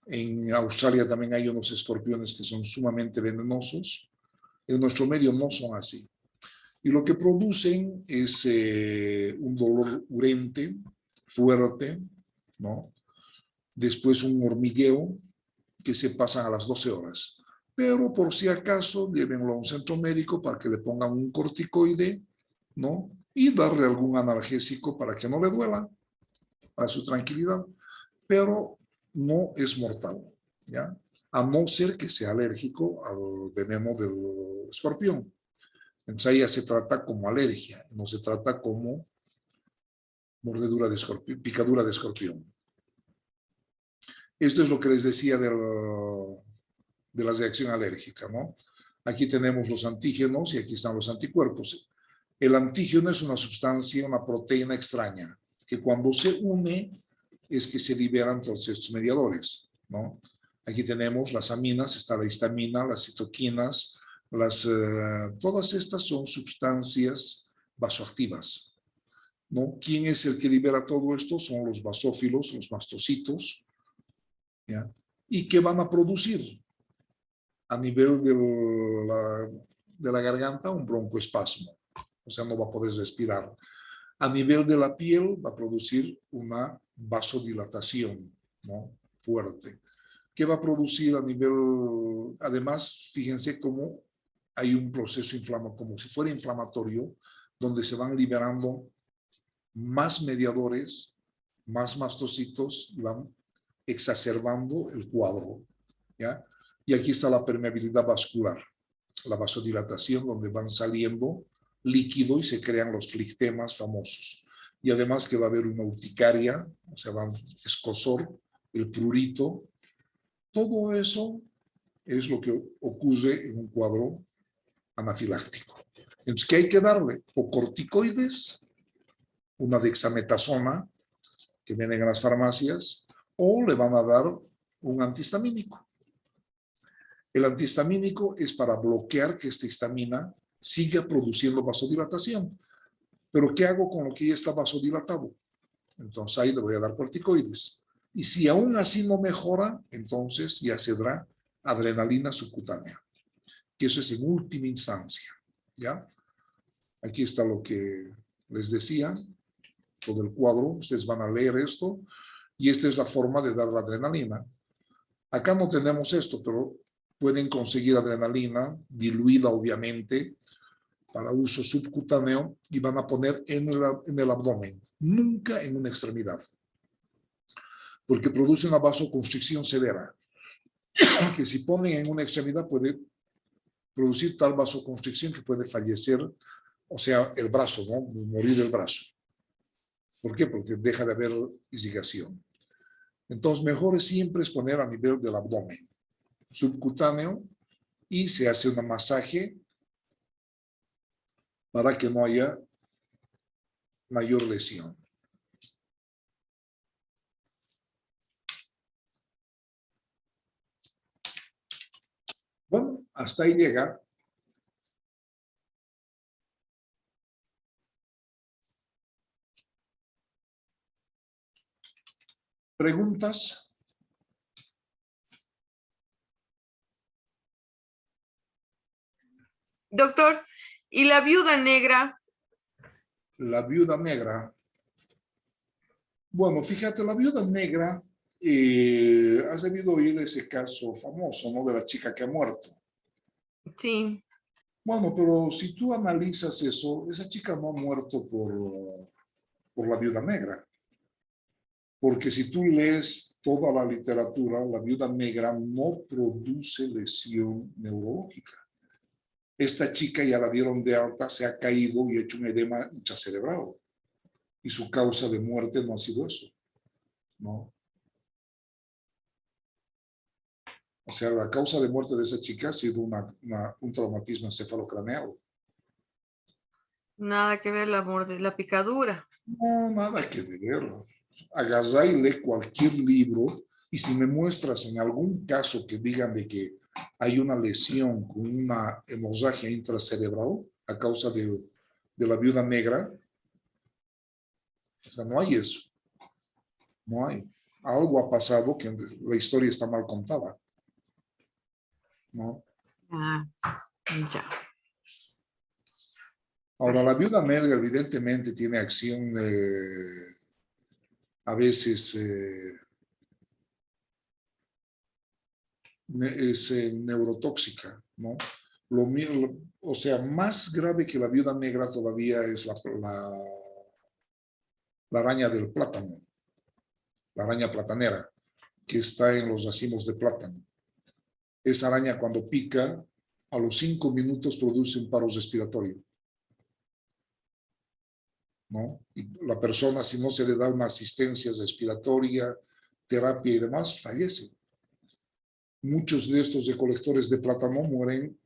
En Australia también hay unos escorpiones que son sumamente venenosos. En nuestro medio no son así. Y lo que producen es un dolor urente, fuerte, ¿no? Después un hormigueo que se pasan a las 12 horas. Pero por si acaso, llévenlo a un centro médico para que le pongan un corticoide, ¿no? Y darle algún analgésico para que no le duela, para su tranquilidad. Pero no es mortal, ¿ya? A no ser que sea alérgico al veneno del escorpión. Entonces ahí ya se trata como alergia, no se trata como mordedura de escorpión, picadura de escorpión. Esto es lo que les decía de la reacción alérgica, ¿no? Aquí tenemos los antígenos y aquí están los anticuerpos. El antígeno es una sustancia, una proteína extraña, que cuando se une es que se liberan todos estos mediadores, ¿no? Aquí tenemos las aminas, está la histamina, las citoquinas, todas estas son sustancias vasoactivas, ¿no? ¿Quién es el que libera todo esto? Son los basófilos, los mastocitos, ¿ya? ¿Y qué van a producir? A nivel de la garganta, un broncoespasmo, o sea, no va a poder respirar. A nivel de la piel va a producir una vasodilatación, ¿no? Fuerte. ¿Qué va a producir a nivel? Además, fíjense cómo hay un proceso inflamatorio, como si fuera inflamatorio, donde se van liberando más mediadores, más mastocitos y van exacerbando el cuadro, ¿ya? Y aquí está la permeabilidad vascular, la vasodilatación, donde van saliendo líquido y se crean los flictemas famosos. Y además que va a haber una urticaria, o sea, va a escozor, el prurito. Todo eso es lo que ocurre en un cuadro anafiláctico. Entonces, ¿qué hay que darle? O corticoides, una dexametasona, que venden en las farmacias, o le van a dar un antihistamínico. El antihistamínico es para bloquear que esta histamina siga produciendo vasodilatación. Pero ¿qué hago con lo que ya está vasodilatado? Entonces ahí le voy a dar corticoides. Y si aún así no mejora, entonces ya se dará adrenalina subcutánea, que eso es en última instancia, ¿ya? Aquí está lo que les decía, todo el cuadro. Ustedes van a leer esto y esta es la forma de dar la adrenalina. Acá no tenemos esto, pero pueden conseguir adrenalina diluida, obviamente, para uso subcutáneo y van a poner en el abdomen, nunca en una extremidad, porque produce una vasoconstricción severa, que si ponen en una extremidad puede producir tal vasoconstricción que puede fallecer, o sea, el brazo, ¿no? Morir el brazo. ¿Por qué? Porque deja de haber irrigación. Entonces, mejor siempre es poner a nivel del abdomen, subcutáneo, y se hace un masaje para que no haya mayor lesión. Hasta ahí llega. ¿Preguntas? Doctor, ¿y la viuda negra? La viuda negra. Bueno, fíjate, la viuda negra, has debido oír ese caso famoso, ¿no? De la chica que ha muerto. Sí. Bueno, pero si tú analizas eso, esa chica no ha muerto por la viuda negra. Porque si tú lees toda la literatura, la viuda negra no produce lesión neurológica. Esta chica ya la dieron de alta, se ha caído y ha hecho un edema intracerebral. Y su causa de muerte no ha sido eso, ¿no? O sea, la causa de muerte de esa chica ha sido un traumatismo encefalocraneal. Nada que ver la picadura. No, nada que ver. Agarra y lee cualquier libro y si me muestras en algún caso que digan de que hay una lesión con una hemorragia intracerebral a causa de la viuda negra, o sea, no hay eso. No hay. Algo ha pasado que la historia está mal contada. ¿No? Ah, ya. Ahora, la viuda negra evidentemente tiene acción a veces es neurotóxica, ¿no? O sea, más grave que la viuda negra todavía es la araña del plátano, la araña platanera, que está en los racimos de plátano. Esa araña cuando pica, a los 5 minutos produce un paro respiratorio, ¿no? Y la persona, si no se le da una asistencia respiratoria, terapia y demás, fallece. Muchos de estos recolectores de plátano mueren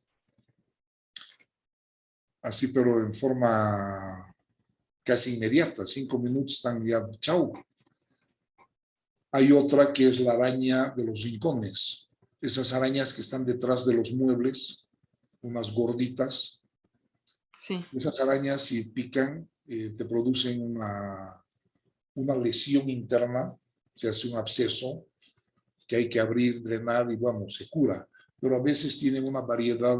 así, pero en forma casi inmediata. 5 minutos están ya, chau. Hay otra que es la araña de los rincones. Esas arañas que están detrás de los muebles, unas gorditas. Sí. Esas arañas, si pican, te producen una lesión interna, se hace un absceso que hay que abrir, drenar y bueno, se cura. Pero a veces tienen una variedad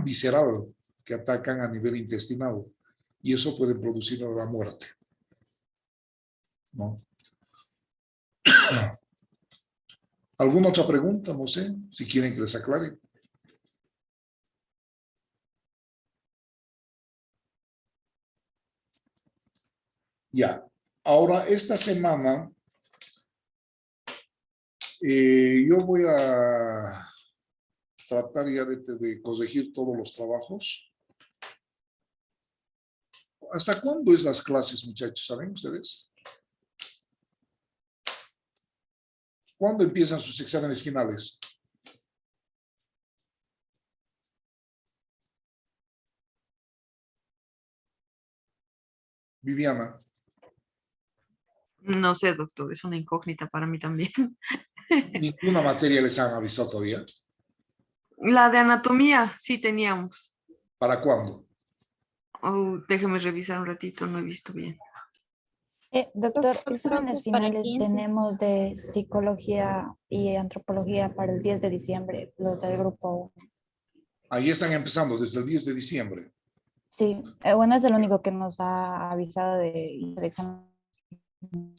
visceral que atacan a nivel intestinal y eso puede producir la muerte, ¿no? ¿Alguna otra pregunta? No sé, si quieren que les aclare. Ya, ahora esta semana yo voy a tratar ya de corregir todos los trabajos. ¿Hasta cuándo es las clases, muchachos? ¿Saben ustedes? ¿Cuándo empiezan sus exámenes finales? Viviana. No sé, doctor, es una incógnita para mí también. ¿Ninguna materia les han avisado todavía? La de anatomía sí teníamos. ¿Para cuándo? Oh, déjeme revisar un ratito, no he visto bien. Doctor, Creo exámenes que es para el finales 15. tenemos de psicología y antropología para el 10 de diciembre, los del grupo 1. Ahí están empezando desde el 10 de diciembre. Sí, bueno, es el único que nos ha avisado de exámenes.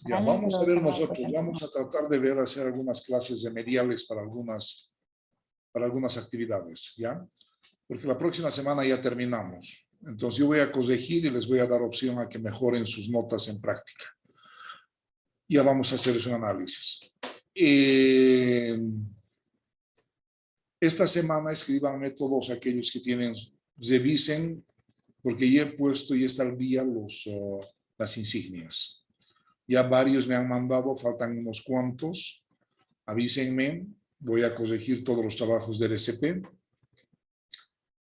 Ya, finales, vamos a los ver demás, nosotros, pues, vamos a tratar de ver, hacer algunas clases remediales para algunas actividades, ¿ya? Porque la próxima semana ya terminamos. Entonces yo voy a corregir y les voy a dar opción a que mejoren sus notas en práctica. Ya vamos a hacerles un análisis. Esta semana escríbanme todos aquellos que tienen, revisen, porque ya he puesto y está al día las insignias. Ya varios me han mandado, faltan unos cuantos. Avísenme, voy a corregir todos los trabajos del SP.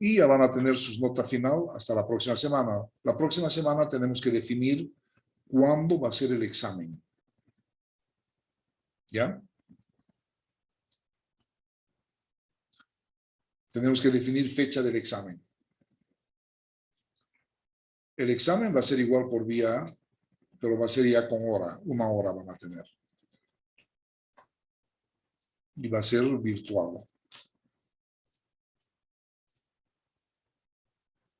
Y ya van a tener sus notas final hasta la próxima semana. La próxima semana tenemos que definir cuándo va a ser el examen. ¿Ya? tenemos que definir fecha del examen. El examen va a ser igual por vía, pero va a ser ya con hora, 1 hora van a tener. Y va a ser virtual.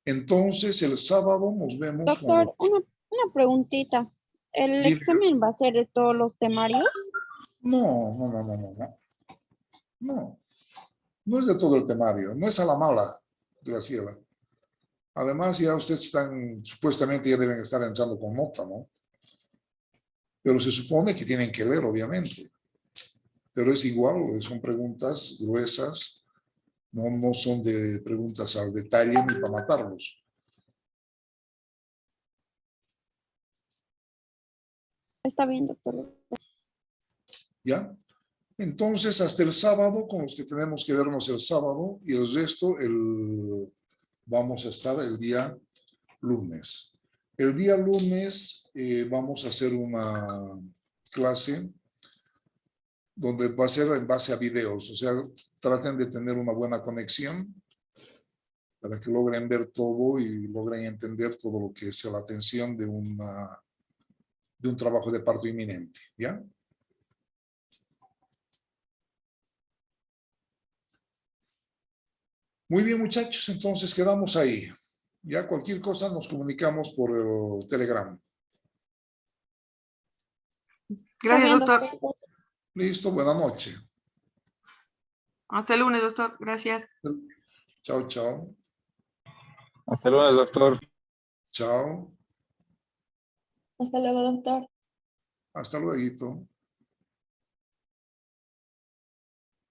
Entonces, el sábado nos vemos. Doctor, una preguntita. ¿El Dime. examen va a ser de todos los temarios? No. No es de todo el temario. No es a la mala, Graciela. Además, ya ustedes están, supuestamente ya deben estar entrando con nota, ¿no? Pero se supone que tienen que leer, obviamente. Pero es igual, son preguntas gruesas. No son de preguntas al detalle ni para matarlos. Está bien, doctor. ¿Ya? Entonces, hasta el sábado, con los que tenemos que vernos el sábado, y el resto vamos a estar el día lunes. El día lunes vamos a hacer una clase donde va a ser en base a videos, o sea, traten de tener una buena conexión para que logren ver todo y logren entender todo lo que es la atención de un trabajo de parto inminente, ¿ya? Muy bien, muchachos, entonces quedamos ahí. Ya cualquier cosa nos comunicamos por el Telegram. Gracias, doctor. Listo, buena noche. Hasta el lunes, doctor. Gracias. Chao, chao. Hasta luego, doctor. Chao. Hasta luego, doctor. Hasta luego.